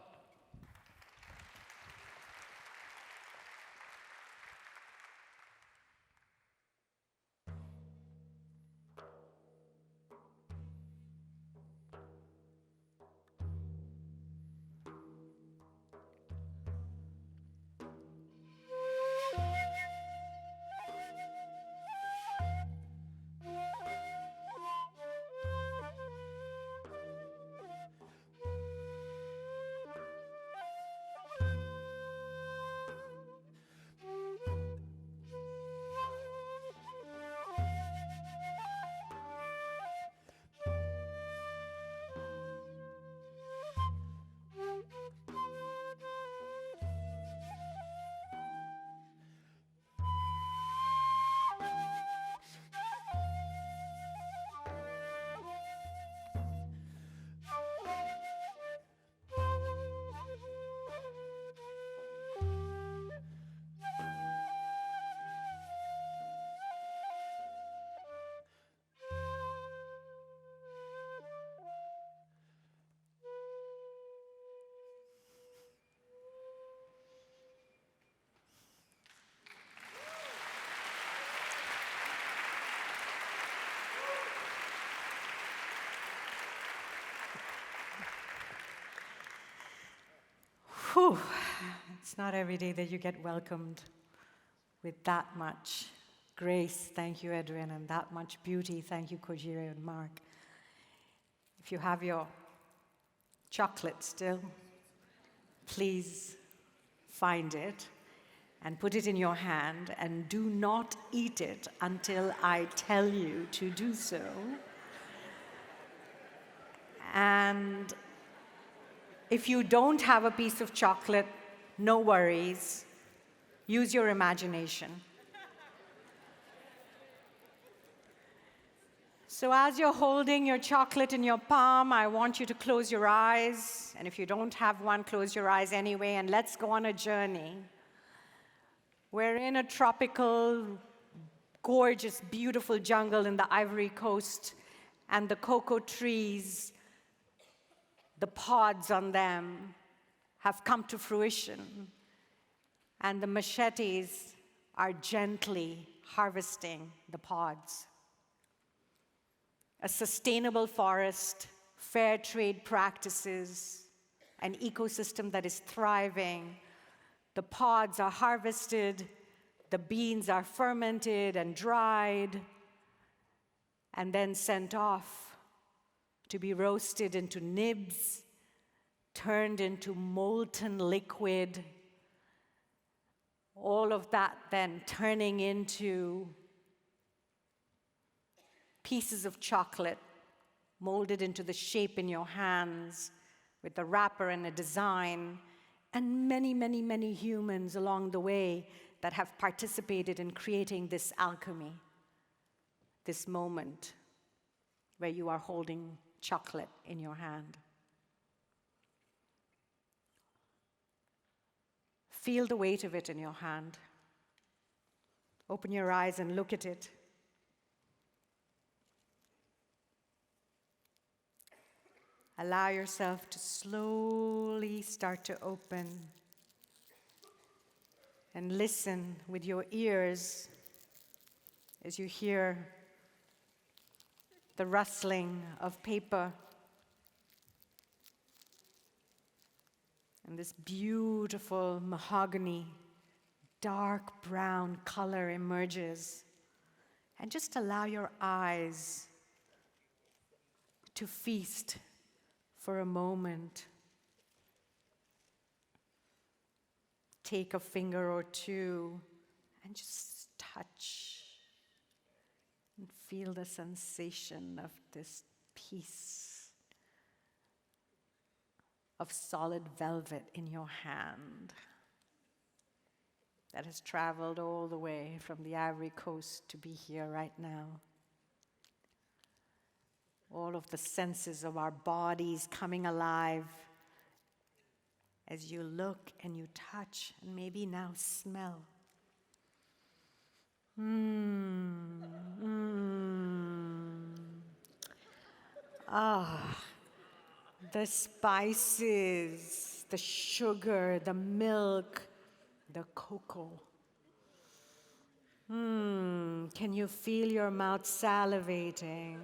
M: Whew. It's not every day that you get welcomed with that much grace. Thank you, Edwin, and that much beauty. Thank you, Kojiro and Mark. If you have your chocolate still, please find it and put it in your hand, and do not eat it until I tell you to do so. And if you don't have a piece of chocolate, no worries. Use your imagination. So as you're holding your chocolate in your palm, I want you to close your eyes. And if you don't have one, close your eyes anyway, and let's go on a journey. We're in a tropical, gorgeous, beautiful jungle in the Ivory Coast, and the cocoa trees, the pods on them have come to fruition, and the machetes are gently harvesting the pods. A sustainable forest, fair trade practices, an ecosystem that is thriving. The pods are harvested, the beans are fermented and dried, and then sent off to be roasted into nibs, turned into molten liquid, all of that then turning into pieces of chocolate molded into the shape in your hands with the wrapper and the design, and many, many, many humans along the way that have participated in creating this alchemy, this moment where you are holding chocolate in your hand. Feel the weight of it in your hand. Open your eyes and look at it. Allow yourself to slowly start to open and listen with your ears as you hear the rustling of paper and this beautiful mahogany, dark brown color emerges. And just allow your eyes to feast for a moment. Take a finger or two and just touch and feel the sensation of this piece of solid velvet in your hand that has traveled all the way from the Ivory Coast to be here right now. All of the senses of our bodies coming alive as you look and you touch and maybe now smell. The spices, the sugar, the milk, the cocoa. Can you feel your mouth salivating?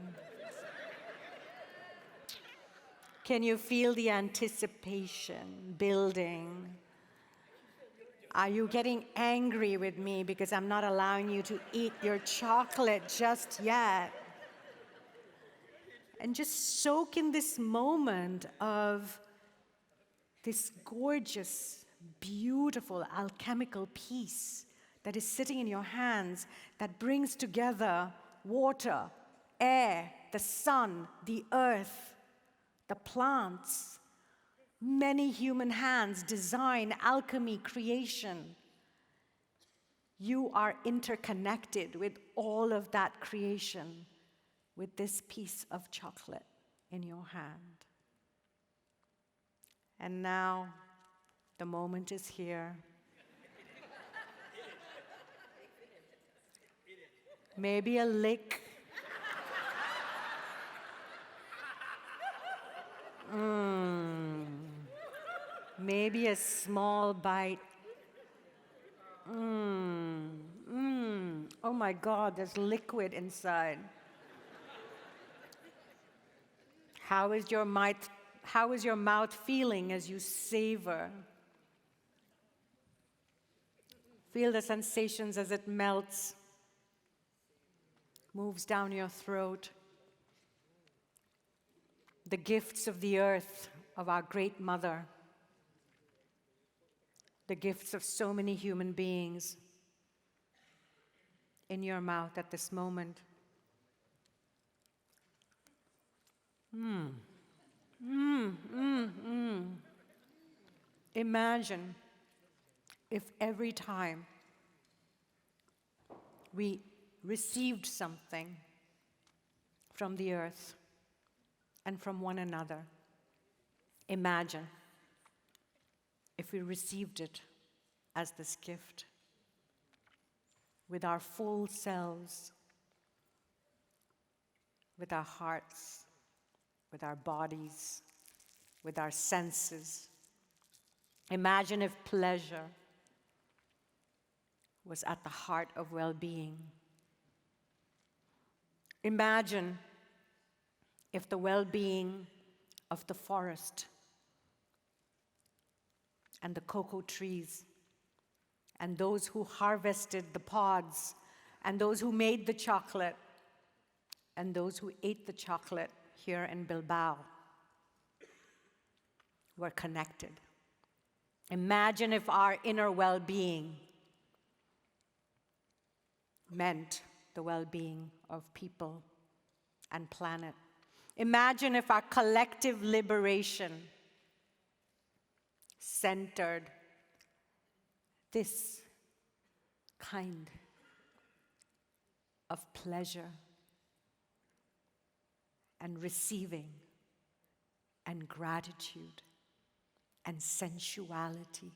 M: Can you feel the anticipation building? Are you getting angry with me because I'm not allowing you to eat your chocolate just yet? And just soak in this moment of this gorgeous, beautiful, alchemical piece that is sitting in your hands that brings together water, air, the sun, the earth, the plants. Many human hands, design, alchemy, creation. You are interconnected with all of that creation with this piece of chocolate in your hand. And now, the moment is here. Maybe a lick. Maybe a small bite. Oh my God, there's liquid inside. How is your mouth feeling as you savor? Feel the sensations as it melts, moves down your throat. The gifts of the earth, of our great mother. The gifts of so many human beings in your mouth at this moment. Imagine if every time we received something from the earth and from one another, imagine if we received it as this gift with our full selves, with our hearts, with our bodies, with our senses. Imagine if pleasure was at the heart of well-being. Imagine if the well-being of the forest and the cocoa trees and those who harvested the pods and those who made the chocolate and those who ate the chocolate here in Bilbao were connected. Imagine if our inner well-being meant the well-being of people and planet. Imagine if our collective liberation centered, this kind of pleasure and receiving and gratitude and sensuality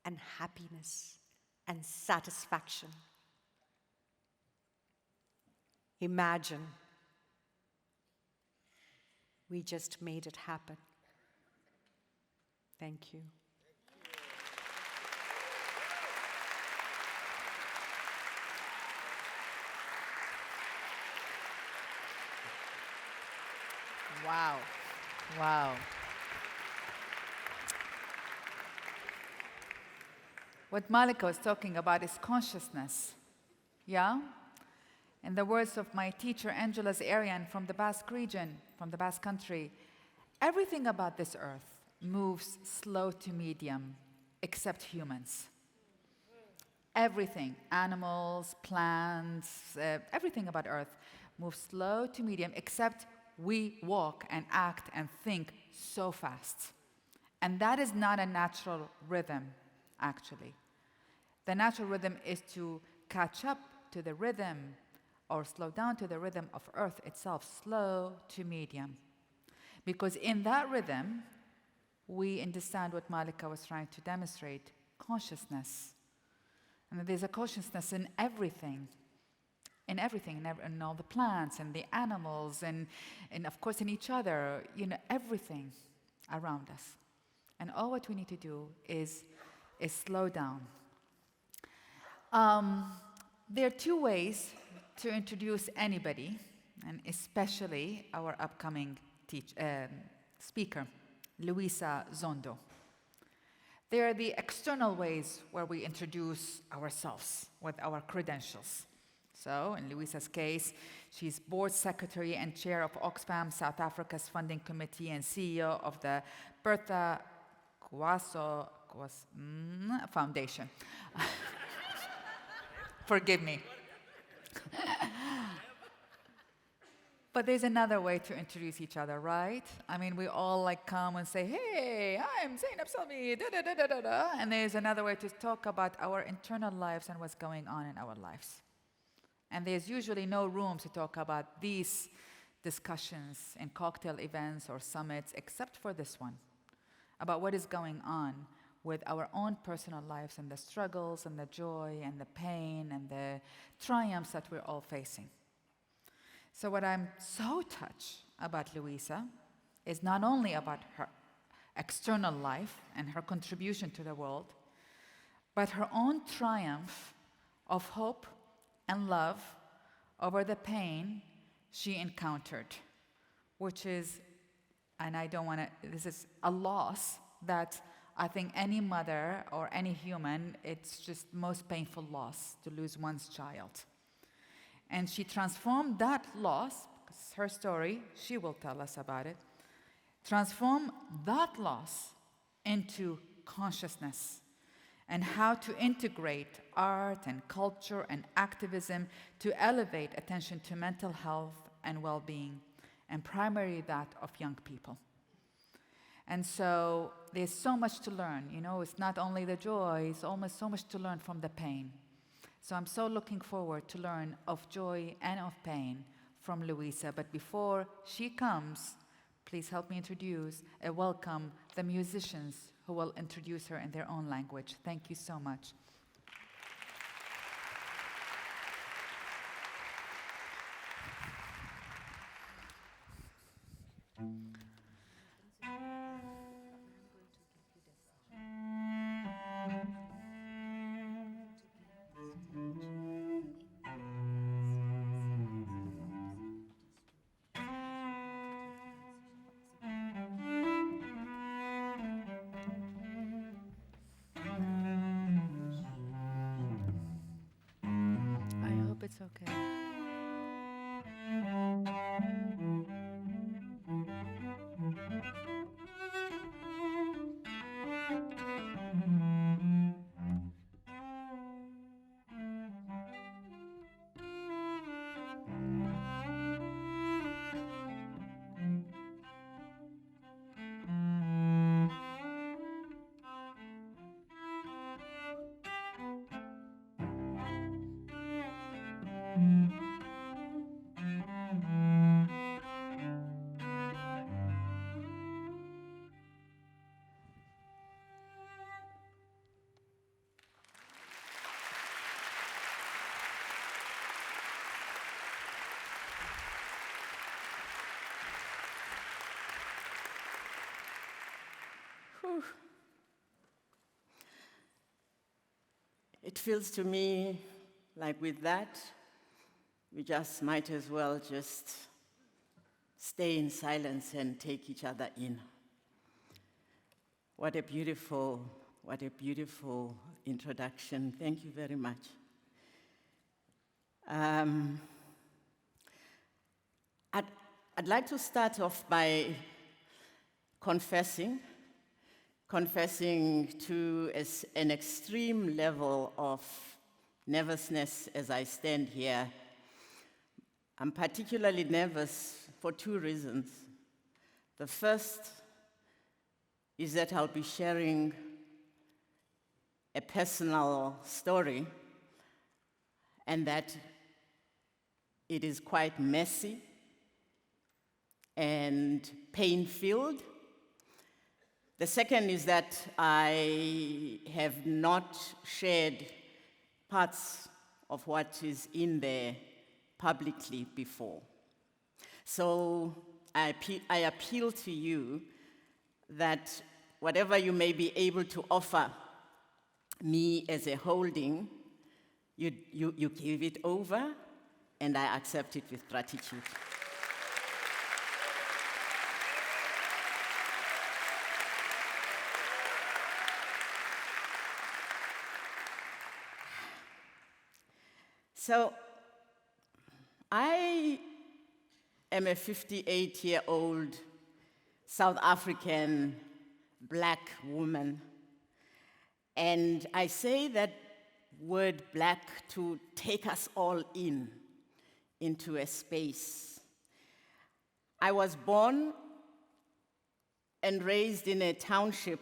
M: and happiness and satisfaction. Imagine we just made it happen. Thank you.
E: Wow. Wow. What Malika was talking about is consciousness. Yeah? In the words of my teacher, Angela Arian from the Basque region, from the Basque country, everything about this earth moves slow to medium, except humans. Everything, animals, plants, everything about earth moves slow to medium, except we walk and act and think so fast. And that is not a natural rhythm, actually. The natural rhythm is to catch up to the rhythm or slow down to the rhythm of earth itself, slow to medium. Because in that rhythm, we understand what Malika was trying to demonstrate, consciousness. And there's a consciousness in everything, in all the plants and the animals and of course in each other, everything around us. And all what we need to do is slow down. There are two ways to introduce anybody, and especially our upcoming speaker, Luisa Zondo. There are the external ways where we introduce ourselves with our credentials. So, in Luisa's case, she's board secretary and chair of Oxfam, South Africa's funding committee, and CEO of the Bertha Kwaso Foundation. Forgive me. But there's another way to introduce each other, right? I mean, we all come and say, hey, I'm Zainab Salmi, da-da-da-da-da-da. And there's another way to talk about our internal lives and what's going on in our lives. And there's usually no room to talk about these discussions in cocktail events or summits, except for this one, about what is going on with our own personal lives and the struggles and the joy and the pain and the triumphs that we're all facing. So what I'm so touched about Luisa is not only about her external life and her contribution to the world, but her own triumph of hope and love over the pain she encountered, which is, and this is a loss that I think any mother or any human, it's just most painful loss to lose one's child. And she transformed that loss, because her story, she will tell us about it, transform that loss into consciousness and how to integrate art and culture and activism to elevate attention to mental health and well-being, and primarily that of young people. And so there's so much to learn, it's not only the joy, it's almost so much to learn from the pain. So I'm so looking forward to learn of joy and of pain from Luisa. But before she comes, please help me introduce and welcome the musicians who will introduce her in their own language. Thank you so much. I hope it's okay.
N: Whew. It feels to me like with that, we just might as well just stay in silence and take each other in. What a beautiful introduction. Thank you very much. I'd like to start off by confessing to an extreme level of nervousness as I stand here. I'm particularly nervous for two reasons. The first is that I'll be sharing a personal story, and that it is quite messy and pain-filled. The second is that I have not shared parts of what is in there publicly before. So I appeal to you that whatever you may be able to offer me as a holding, you give it over, and I accept it with gratitude. So I am a 58-year-old South African black woman. And I say that word black to take us all into a space. I was born and raised in a township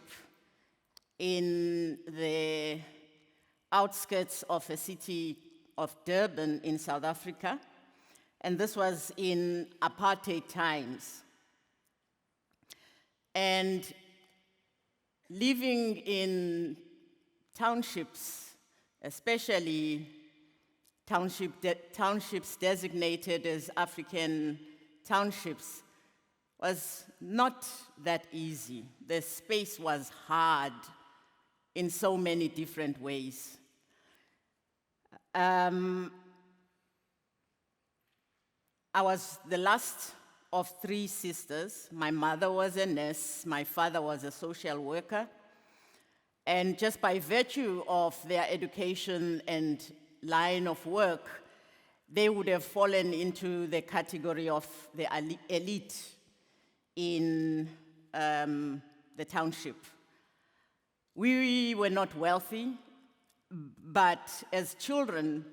N: in the outskirts of a city of Durban in South Africa, and this was in apartheid times. And living in townships, especially townships designated as African townships, was not that easy. The space was hard in so many different ways. I was the last of three sisters. My mother was a nurse, my father was a social worker, and just by virtue of their education and line of work, they would have fallen into the category of the elite in the township. We were not wealthy, but as children,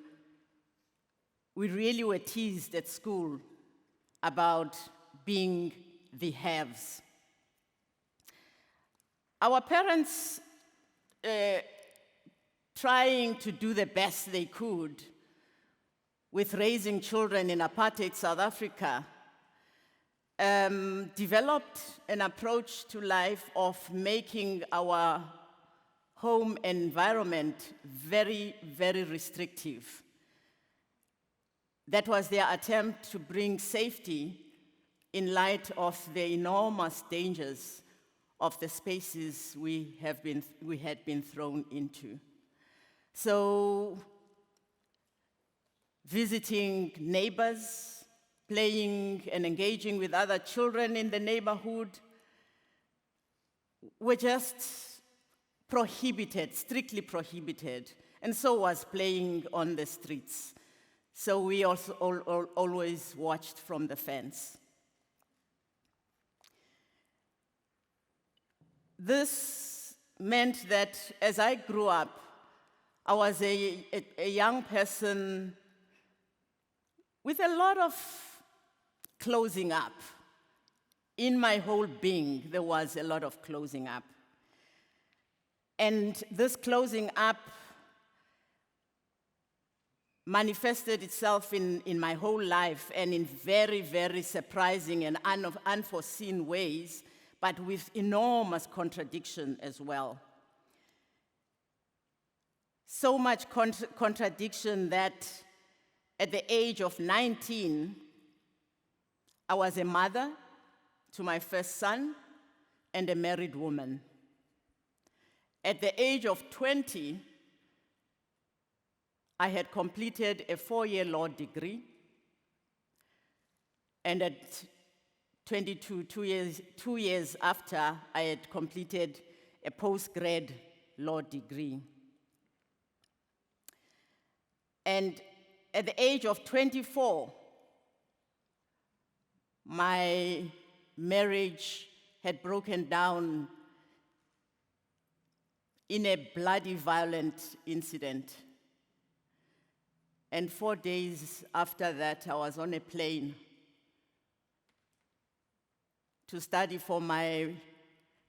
N: we really were teased at school about being the haves. Our parents, trying to do the best they could with raising children in apartheid South Africa, developed an approach to life of making our home environment very, very restrictive. That was their attempt to bring safety in light of the enormous dangers of the spaces we had been thrown into. So, visiting neighbors, playing and engaging with other children in the neighborhood were just prohibited, strictly prohibited, and so was playing on the streets. So we also always watched from the fence. This meant that as I grew up, I was a young person with a lot of closing up. In my whole being, there was a lot of closing up. And this closing up manifested itself in my whole life, and in very, very surprising and unforeseen ways, but with enormous contradiction as well. So much contradiction that at the age of 19, I was a mother to my first son and a married woman. At the age of 20, I had completed a 4-year law degree. And at 22, 2 years after, I had completed a post-grad law degree. And at the age of 24, my marriage had broken down in a bloody, violent incident. And 4 days after that, I was on a plane to study for my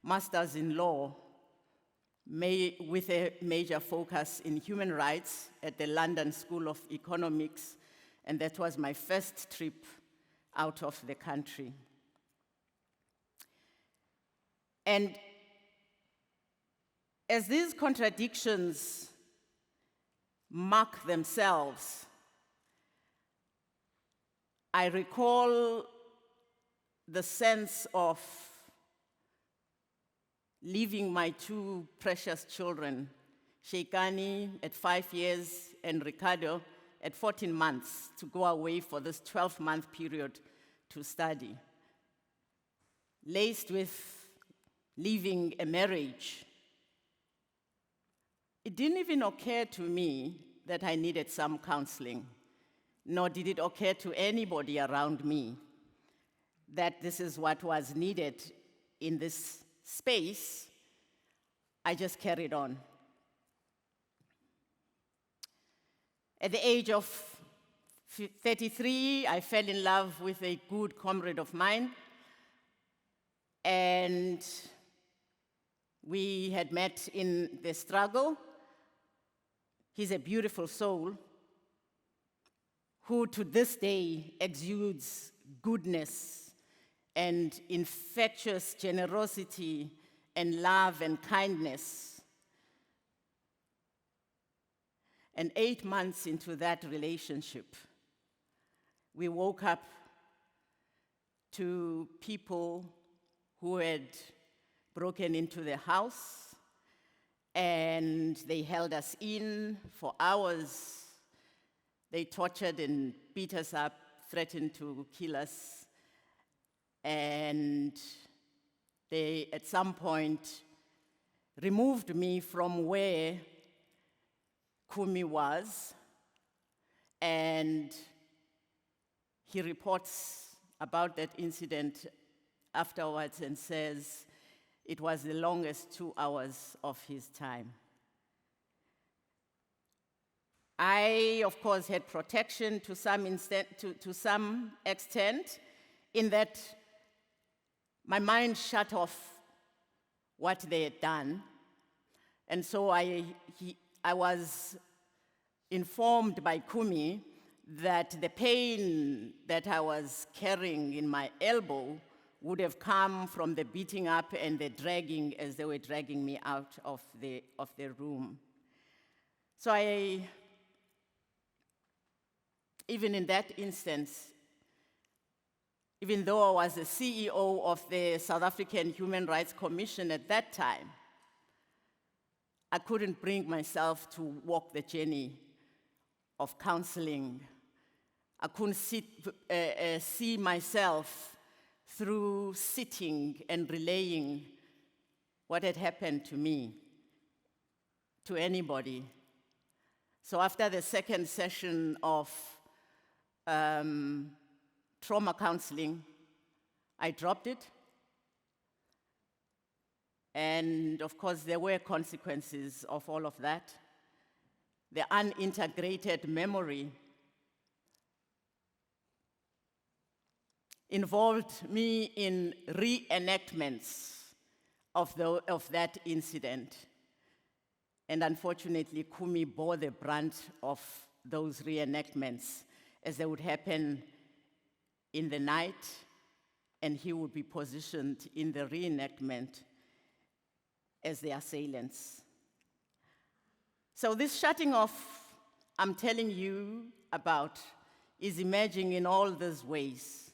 N: master's in law, with a major focus in human rights at the London School of Economics, and that was my first trip out of the country. And as these contradictions mark themselves, I recall the sense of leaving my 2 precious children, Sheikani at 5 years and Ricardo at 14 months, to go away for this 12-month period to study, laced with leaving a marriage. It didn't even occur to me that I needed some counseling, nor did it occur to anybody around me that this is what was needed in this space. I just carried on. At the age of 33, I fell in love with a good comrade of mine, and we had met in the struggle. He's a beautiful soul who to this day exudes goodness and infectious generosity and love and kindness. And 8 months into that relationship, we woke up to people who had broken into the house, and they held us in for hours. They tortured and beat us up, threatened to kill us. And they, at some point, removed me from where Kumi was, and he reports about that incident afterwards and says it was the longest 2 hours of his time. I, of course, had protection to some extent, in that my mind shut off what they had done. And so I was informed by Kumi that the pain that I was carrying in my elbow would have come from the beating up and the dragging as they were dragging me out of the room. So even in that instance, even though I was the CEO of the South African Human Rights Commission at that time, I couldn't bring myself to walk the journey of counseling. I couldn't see myself through sitting and relaying what had happened to me to anybody. So after the second session of trauma counseling, I dropped it. And of course, there were consequences of all of that. The unintegrated memory involved me in reenactments of that incident. And unfortunately, Kumi bore the brunt of those reenactments, as they would happen in the night, and he would be positioned in the reenactment as the assailants. So this shutting off I'm telling you about is emerging in all these ways.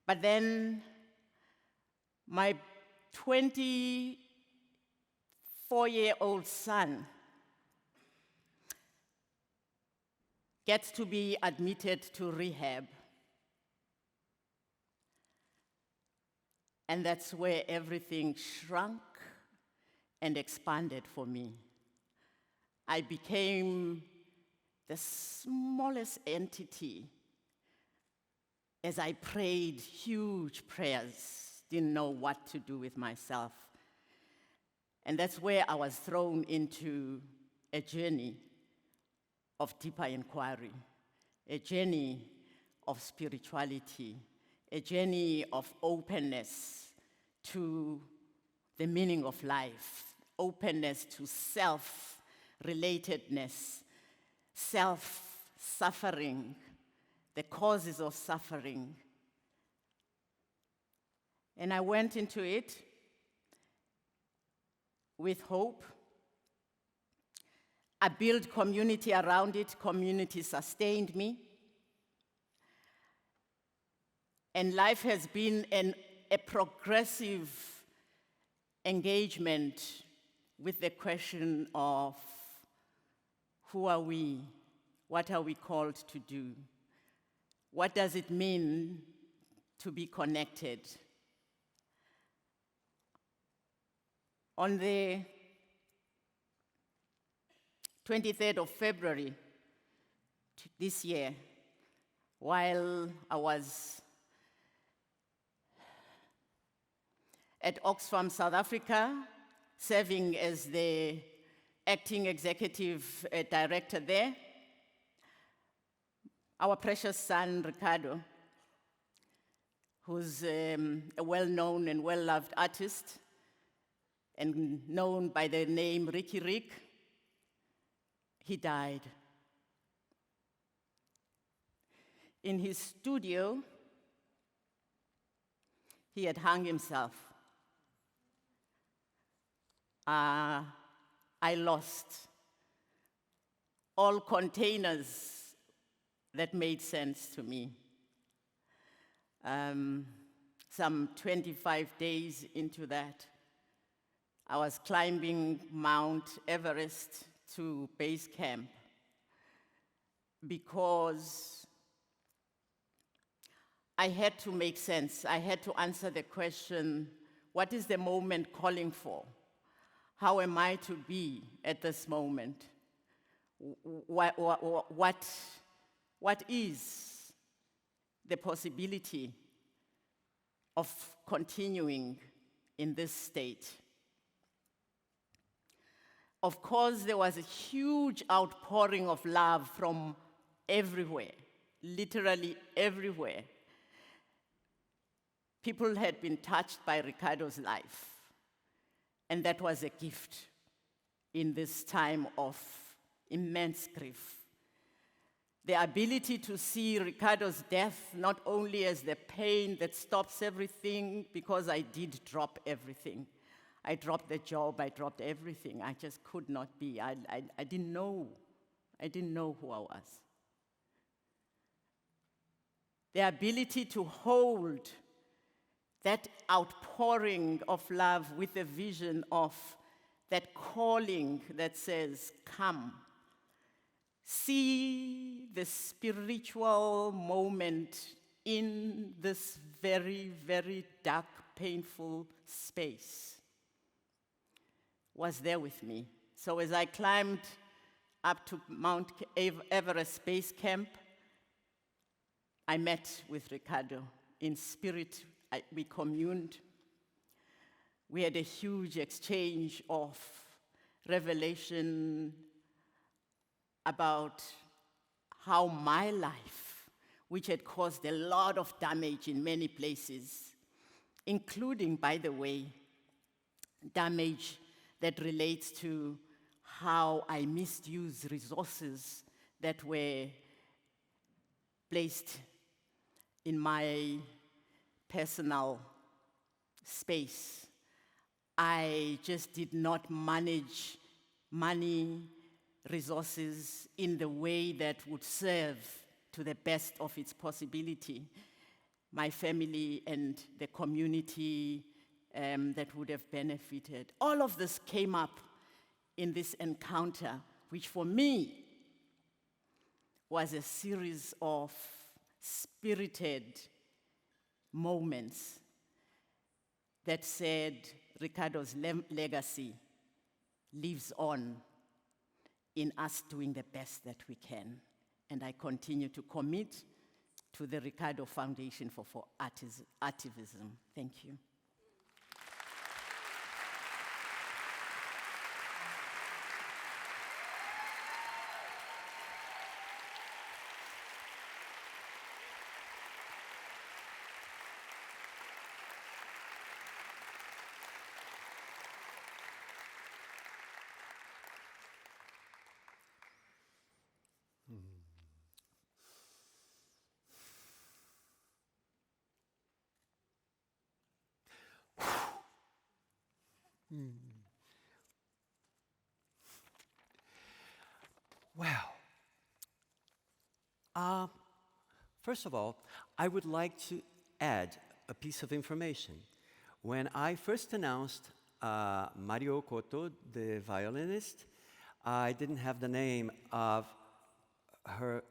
N: But then my 24 4-year-old son gets to be admitted to rehab. And that's where everything shrunk and expanded for me. I became the smallest entity as I prayed huge prayers, didn't know what to do with myself. And that's where I was thrown into a journey of deeper inquiry, a journey of spirituality, a journey of openness to the meaning of life, openness to self-relatedness, self-suffering, the causes of suffering. And I went into it with hope. I built community around it. Community sustained me. And life has been a progressive engagement with the question of who are we? What are we called to do? What does it mean to be connected? On the 23rd of February this year, while I was at Oxfam, South Africa, serving as the acting executive director there, our precious son, Ricardo, who's a well-known and well-loved artist, and known by the name Ricky Rick, he died. In his studio, he had hung himself. I lost all containers that made sense to me. Some 25 days into that, I was climbing Mount Everest to base camp because I had to make sense. I had to answer the question, what is the moment calling for? How am I to be at this moment? What is the possibility of continuing in this state? Of course, there was a huge outpouring of love from everywhere, literally everywhere. People had been touched by Ricardo's life, and that was a gift in this time of immense grief. The ability to see Ricardo's death not only as the pain that stops everything, because I did drop everything. I dropped the job, I dropped everything. I just could not be. I didn't know. I didn't know who I was. The ability to hold that outpouring of love with a vision of that calling that says, come. See the spiritual moment in this very, very dark, painful space was there with me. So as I climbed up to Mount Everest Base Camp, I met with Ricardo. In spirit, we communed. We had a huge exchange of revelation about how my life, which had caused a lot of damage in many places, including, by the way, damage that relates to how I misused resources that were placed in my personal space. I just did not manage money, resources in the way that would serve to the best of its possibility my family and the community that would have benefited. All of this came up in this encounter, which for me was a series of spirited moments that said Ricardo's legacy lives on in us doing the best that we can. And I continue to commit to the Ricardo Foundation for Artivism. Thank you.
D: Well, first of all, I would like to add a piece of information. When I first announced Mario Cotto, the violinist, I didn't have the name of her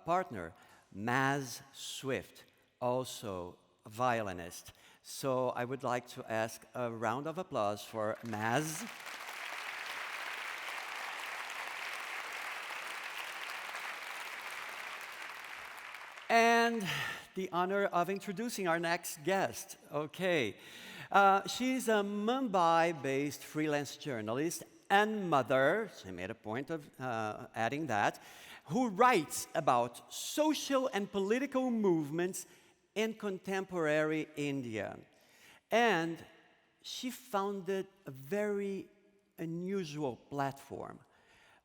D: partner, Maz Swift, also a violinist. So I would like to ask a round of applause for Maz. And the honor of introducing our next guest. Okay. She's a Mumbai-based freelance journalist and mother, she made a point of adding that, who writes about social and political movements in contemporary India. And she founded a very unusual platform,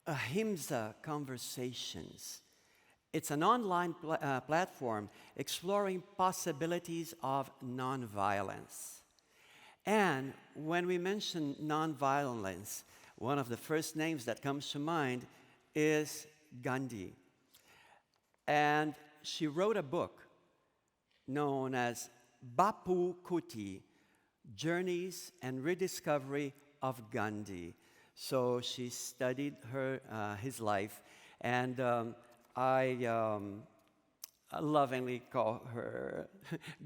D: Ahimsa Conversations. It's an online platform exploring possibilities of nonviolence. And when we mention nonviolence, one of the first names that comes to mind is Gandhi. And she wrote a book known as Bapu Kuti, Journeys and Rediscovery of Gandhi. So she studied his life, and I lovingly call her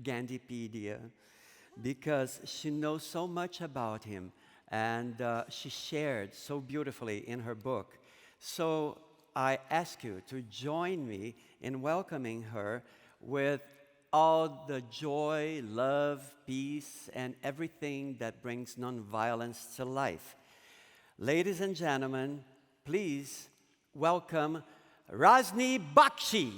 D: Gandhipedia because she knows so much about him, and she shared so beautifully in her book. So I ask you to join me in welcoming her with all the joy, love, peace, and everything that brings nonviolence to life. Ladies and gentlemen, please welcome Razny Bakshi.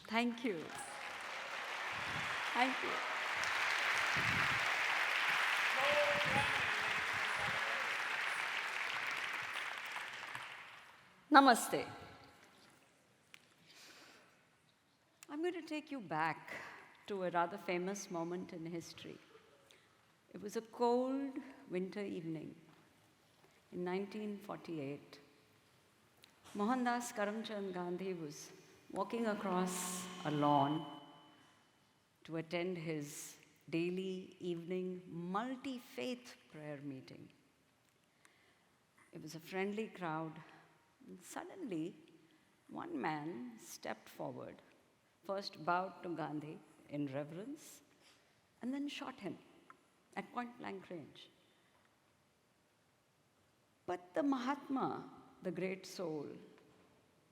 J: Thank you. Thank you. Namaste. I'm going to take you back to a rather famous moment in history. It was a cold winter evening in 1948. Mohandas Karamchand Gandhi was walking across a lawn to attend his daily evening multi-faith prayer meeting. It was a friendly crowd, and suddenly one man stepped forward, first bowed to Gandhi in reverence, and then shot him at point-blank range. But the Mahatma, the great soul,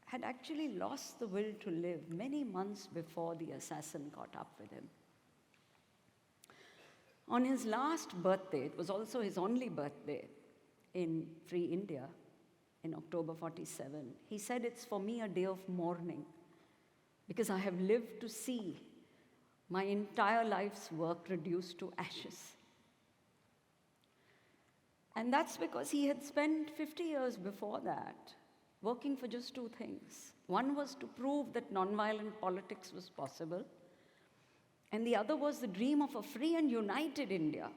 J: had actually lost the will to live many months before the assassin caught up with him. On his last birthday, it was also his only birthday in free India, in October 47, he said, "It's for me a day of mourning because I have lived to see my entire life's work reduced to ashes." And that's because he had spent 50 years before that working for just two things. One was to prove that nonviolent politics was possible, and the other was the dream of a free and united India.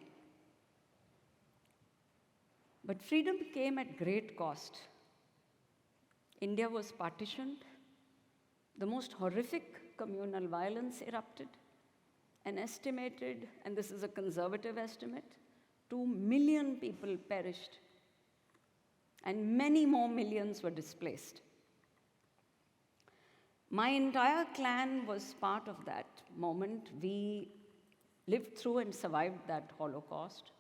J: But freedom came at great cost. India was partitioned. The most horrific communal violence erupted. An estimated, and this is a conservative estimate, 2 million people perished, and many more millions were displaced. My entire clan was part of that moment. We lived through and survived that Holocaust.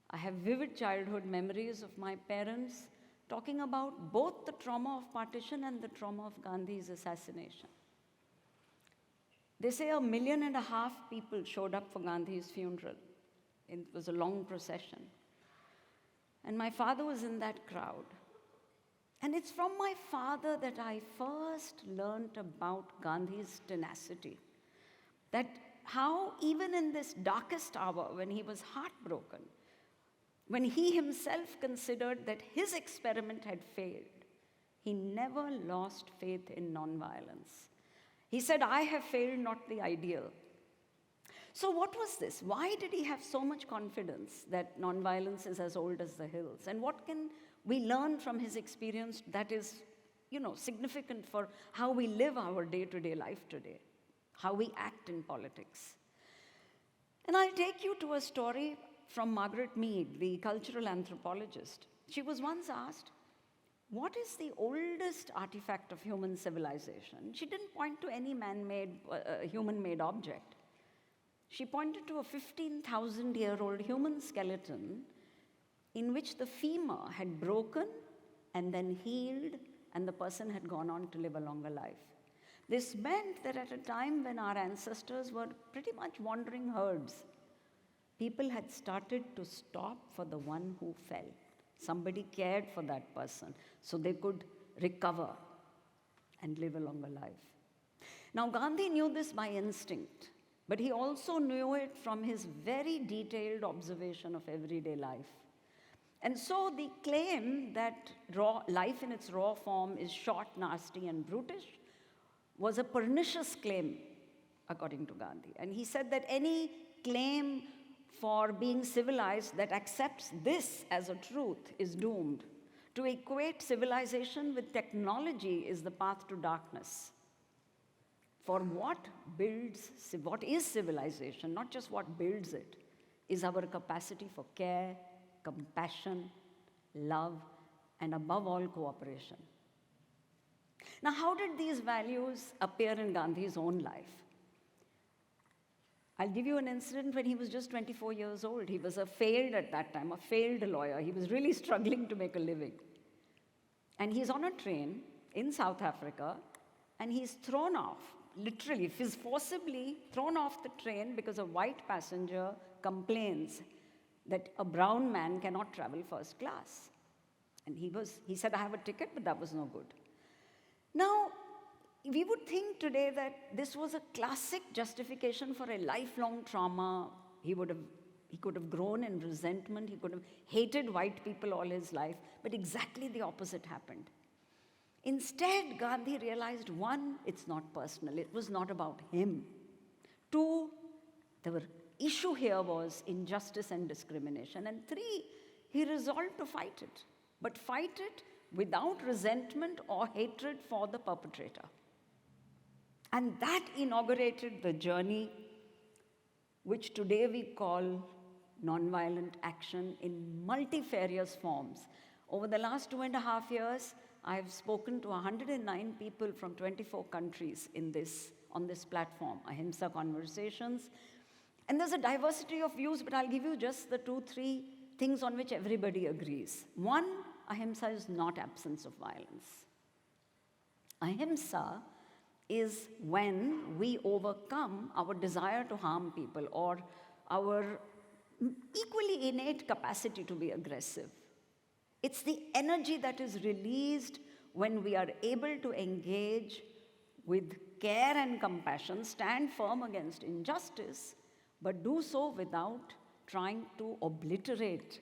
J: I have vivid childhood memories of my parents talking about both the trauma of partition and the trauma of Gandhi's assassination. They say 1.5 million people showed up for Gandhi's funeral. It was a long procession. And my father was in that crowd. And it's from my father that I first learned about Gandhi's tenacity. That how even in this darkest hour, when he was heartbroken, when he himself considered that his experiment had failed, he never lost faith in nonviolence. He said, "I have failed, not the ideal." So what was this? Why did he have so much confidence that nonviolence is as old as the hills? And what can we learn from his experience that is, significant for how we live our day-to-day life today, how we act in politics? And I'll take you to a story from Margaret Mead, the cultural anthropologist. She was once asked, what is the oldest artifact of human civilization? She didn't point to any man-made, human-made object. She pointed to a 15,000-year-old human skeleton in which the femur had broken and then healed, and the person had gone on to live a longer life. This meant that at a time when our ancestors were pretty much wandering herds, people had started to stop for the one who fell. Somebody cared for that person so they could recover and live a longer life. Now, Gandhi knew this by instinct, but he also knew it from his very detailed observation of everyday life. And so the claim that life in its raw form is short, nasty, and brutish was a pernicious claim, according to Gandhi. And he said that any claim for being civilized that accepts this as a truth is doomed. To equate civilization with technology is the path to darkness. For what is civilization, not just what builds it, is our capacity for care, compassion, love, and above all, cooperation. Now, how did these values appear in Gandhi's own life? I'll give you an incident when he was just 24 years old. He was at that time, a failed lawyer. He was really struggling to make a living. And he's on a train in South Africa, and he's thrown off, literally, he's forcibly thrown off the train because a white passenger complains that a brown man cannot travel first class. And he said, "I have a ticket," but that was no good. Now, we would think today that this was a classic justification for a lifelong trauma. He could have grown in resentment. He could have hated white people all his life. But exactly the opposite happened. Instead, Gandhi realized, one, it's not personal. It was not about him. Two, the issue here was injustice and discrimination. And three, he resolved to fight it. But fight it without resentment or hatred for the perpetrator. And that inaugurated the journey which today we call nonviolent action in multifarious forms. Over the last 2.5 years, I've spoken to 109 people from 24 countries on this platform, Ahimsa Conversations.
O: And there's a diversity of views, but I'll give you just the 2-3 things on which everybody agrees. One, ahimsa is not absence of violence. Ahimsa is when we overcome our desire to harm people or our equally innate capacity to be aggressive. It's the energy that is released when we are able to engage with care and compassion, stand firm against injustice, but do so without trying to obliterate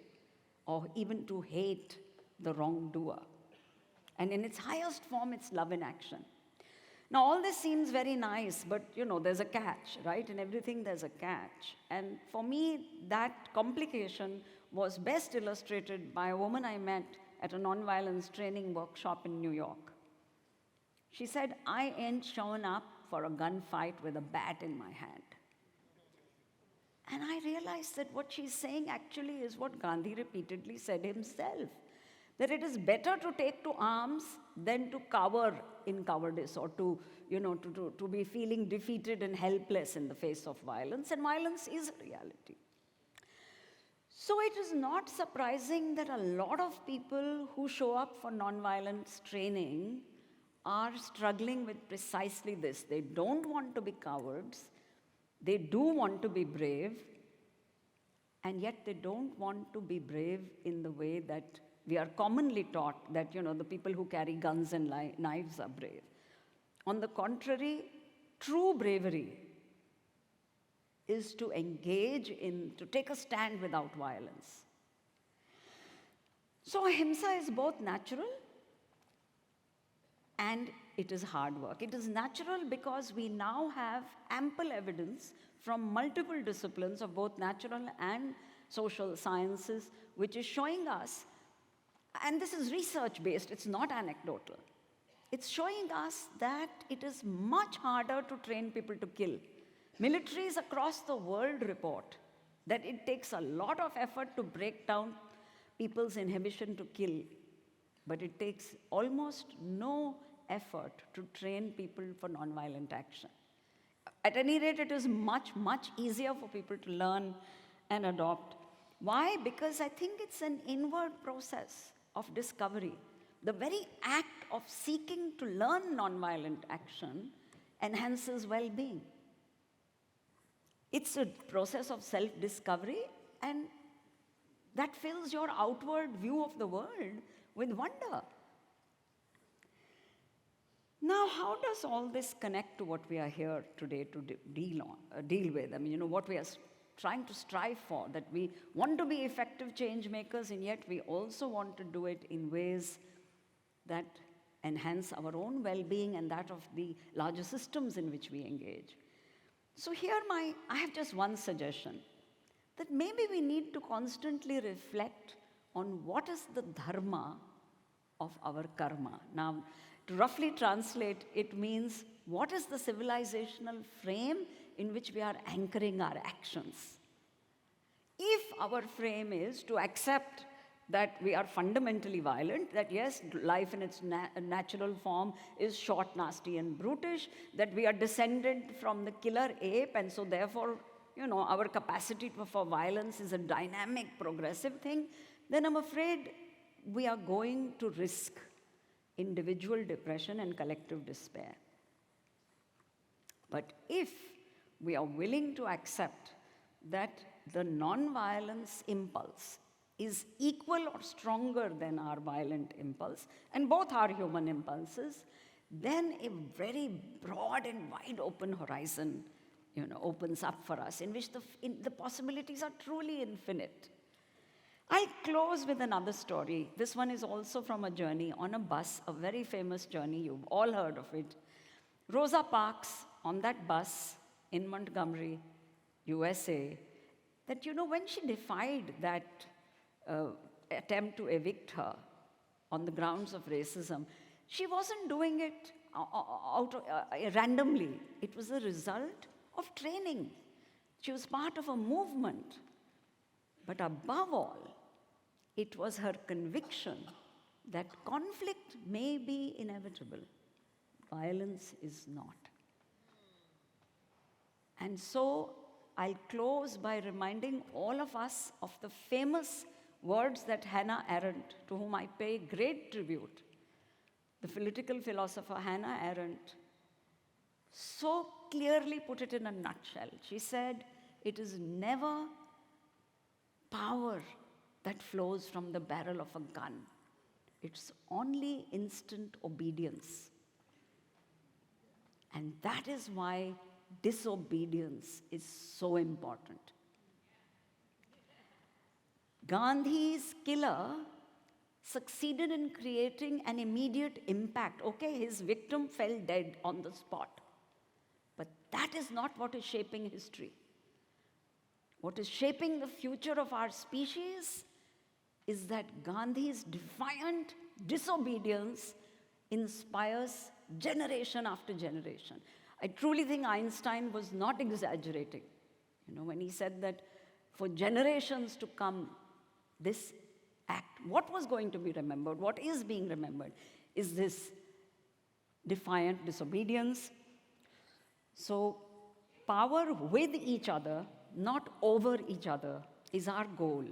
O: or even to hate the wrongdoer. And in its highest form, it's love in action. Now, all this seems very nice, but there's a catch, right? In everything, there's a catch. And for me, that complication was best illustrated by a woman I met at a nonviolence training workshop in New York. She said, I ain't showing up for a gunfight with a bat in my hand. And I realized that what she's saying actually is what Gandhi repeatedly said himself, that it is better to take to arms than to cower in cowardice or to be feeling defeated and helpless in the face of violence, and violence is a reality. So it is not surprising that a lot of people who show up for nonviolence training are struggling with precisely this. They don't want to be cowards, they do want to be brave, and yet they don't want to be brave in the way that we are commonly taught that, the people who carry guns and knives are brave. On the contrary, true bravery is to engage to take a stand without violence. So ahimsa is both natural and it is hard work. It is natural because we now have ample evidence from multiple disciplines of both natural and social sciences, which is showing us, and this is research-based, it's not anecdotal, it's showing us that it is much harder to train people to kill. Militaries across the world report that it takes a lot of effort to break down people's inhibition to kill, but it takes almost no effort to train people for nonviolent action. At any rate, it is much, much easier for people to learn and adopt. Why? Because I think it's an inward process of discovery. The very act of seeking to learn nonviolent action enhances well-being. It's a process of self-discovery, and that fills your outward view of the world with wonder. Now, how does all this connect to what we are here today to deal with? I mean, what we are trying to strive for, that we want to be effective change makers, and yet we also want to do it in ways that enhance our own well-being and that of the larger systems in which we engage. So here I have just one suggestion, that maybe we need to constantly reflect on what is the dharma of our karma. Now, to roughly translate, it means what is the civilizational frame in which we are anchoring our actions. If our frame is to accept that we are fundamentally violent, that yes, life in its natural form is short, nasty, and brutish, that we are descended from the killer ape, and so therefore, our capacity for violence is a dynamic, progressive thing, then I'm afraid we are going to risk individual depression and collective despair. But if we are willing to accept that the non-violence impulse is equal or stronger than our violent impulse, and both are human impulses, then a very broad and wide open horizon opens up for us, in which the possibilities are truly infinite. I'll close with another story. This one is also from a journey on a bus, a very famous journey, you've all heard of it. Rosa Parks on that bus in Montgomery, USA, that when she defied that attempt to evict her on the grounds of racism, she wasn't doing it randomly. It was a result of training. She was part of a movement. But above all, it was her conviction that conflict may be inevitable, violence is not. And so I'll close by reminding all of us of the famous words that Hannah Arendt, to whom I pay great tribute, the political philosopher Hannah Arendt, so clearly put it in a nutshell. She said, it is never power that flows from the barrel of a gun. It's only instant obedience. And that is why disobedience is so important. Gandhi's killer succeeded in creating an immediate impact. Okay, his victim fell dead on the spot. But that is not what is shaping history. What is shaping the future of our species is that Gandhi's defiant disobedience inspires generation after generation. I truly think Einstein was not exaggerating, when he said that for generations to come, this act, what was going to be remembered, what is being remembered, is this defiant disobedience. So power with each other, not over each other, is our goal.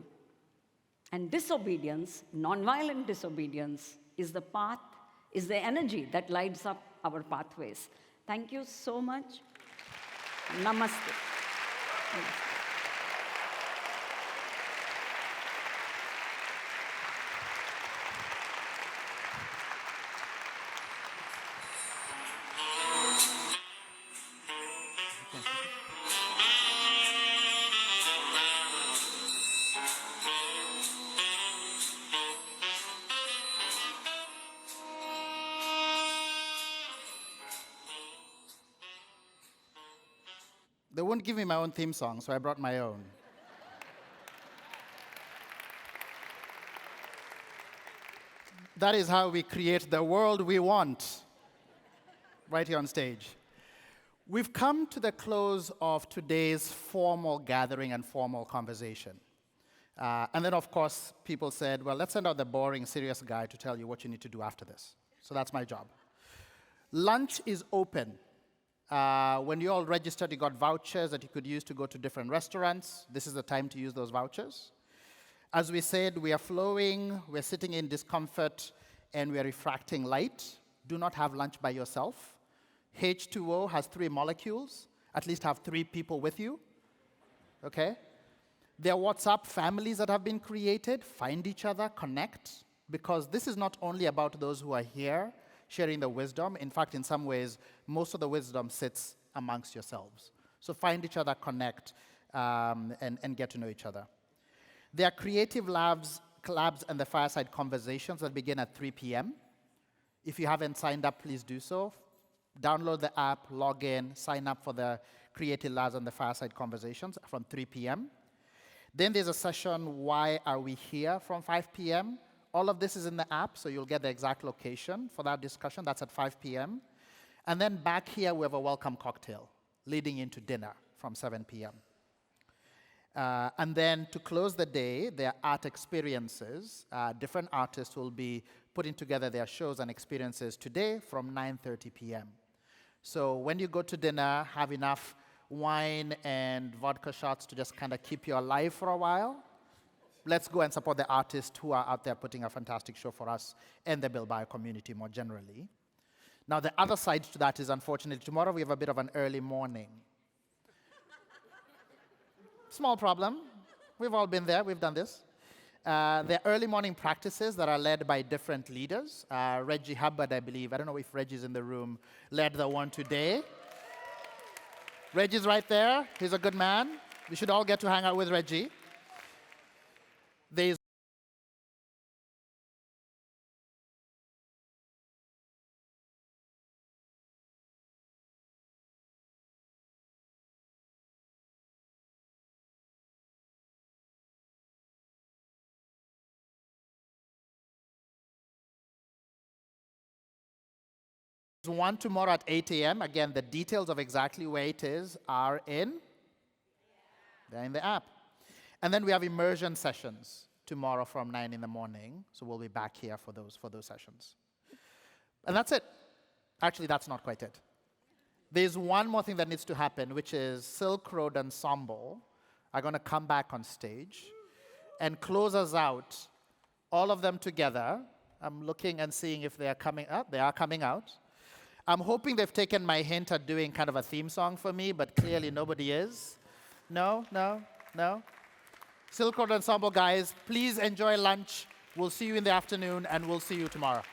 O: And disobedience, nonviolent disobedience, is the path, is the energy that lights up our pathways. Thank you so much. Namaste. Namaste.
F: They wouldn't give me my own theme song, so I brought my own. That is how we create the world we want, right here on stage. We've come to the close of today's formal gathering and formal conversation. And then, of course, people said, well, let's send out the boring, serious guy to tell you what you need to do after this. So that's my job. Lunch is open. When you all registered, you got vouchers that you could use to go to different restaurants. This is the time to use those vouchers. As we said, we are flowing, we're sitting in discomfort, and we are refracting light. Do not have lunch by yourself. H2O has 3 molecules. At least have 3 people with you. Okay? There are WhatsApp families that have been created. Find each other, connect, because this is not only about those who are here, sharing the wisdom. In fact, in some ways, most of the wisdom sits amongst yourselves. So find each other, connect, and get to know each other. There are creative labs and the fireside conversations that begin at 3 p.m. If you haven't signed up, please do so. Download the app, log in, sign up for the creative labs and the fireside conversations from 3 p.m. Then there's a session, Why Are We Here, from 5 p.m. All of this is in the app, so you'll get the exact location for that discussion. That's at 5 p.m. And then back here, we have a welcome cocktail leading into dinner from 7 p.m. And then to close the day, there are art experiences. Different artists will be putting together their shows and experiences today from 9:30 p.m. So when you go to dinner, have enough wine and vodka shots to just kind of keep you alive for a while. Let's go and support the artists who are out there putting a fantastic show for us and the Bilbao community more generally. Now, the other side to that is, unfortunately, tomorrow we have a bit of an early morning. Small problem. We've all been there. We've done this. There are early morning practices that are led by different leaders. Reggie Hubbard, I believe, I don't know if Reggie's in the room, led the one today. Reggie's right there. He's a good man. We should all get to hang out with Reggie. There's one tomorrow at 8 a.m. Again, the details of exactly where it is are they're in the app. And then we have immersion sessions tomorrow from 9 in the morning. So we'll be back here for those sessions. And that's it. Actually, that's not quite it. there's one more thing that needs to happen, which is SILKROAD Ensemble are going to come back on stage and close us out, all of them together. I'm looking and seeing if they are coming out. They are coming out. I'm hoping they've taken my hint at doing kind of a theme song for me, but clearly nobody is. No? SILKROAD Ensemble, guys, please enjoy lunch. We'll see you in the afternoon, and we'll see you tomorrow.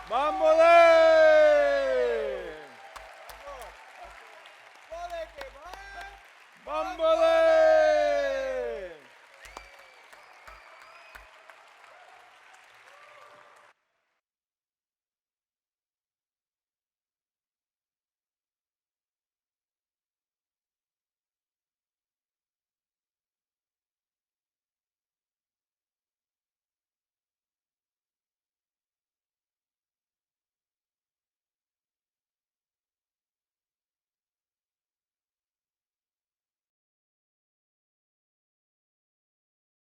P: Bambole!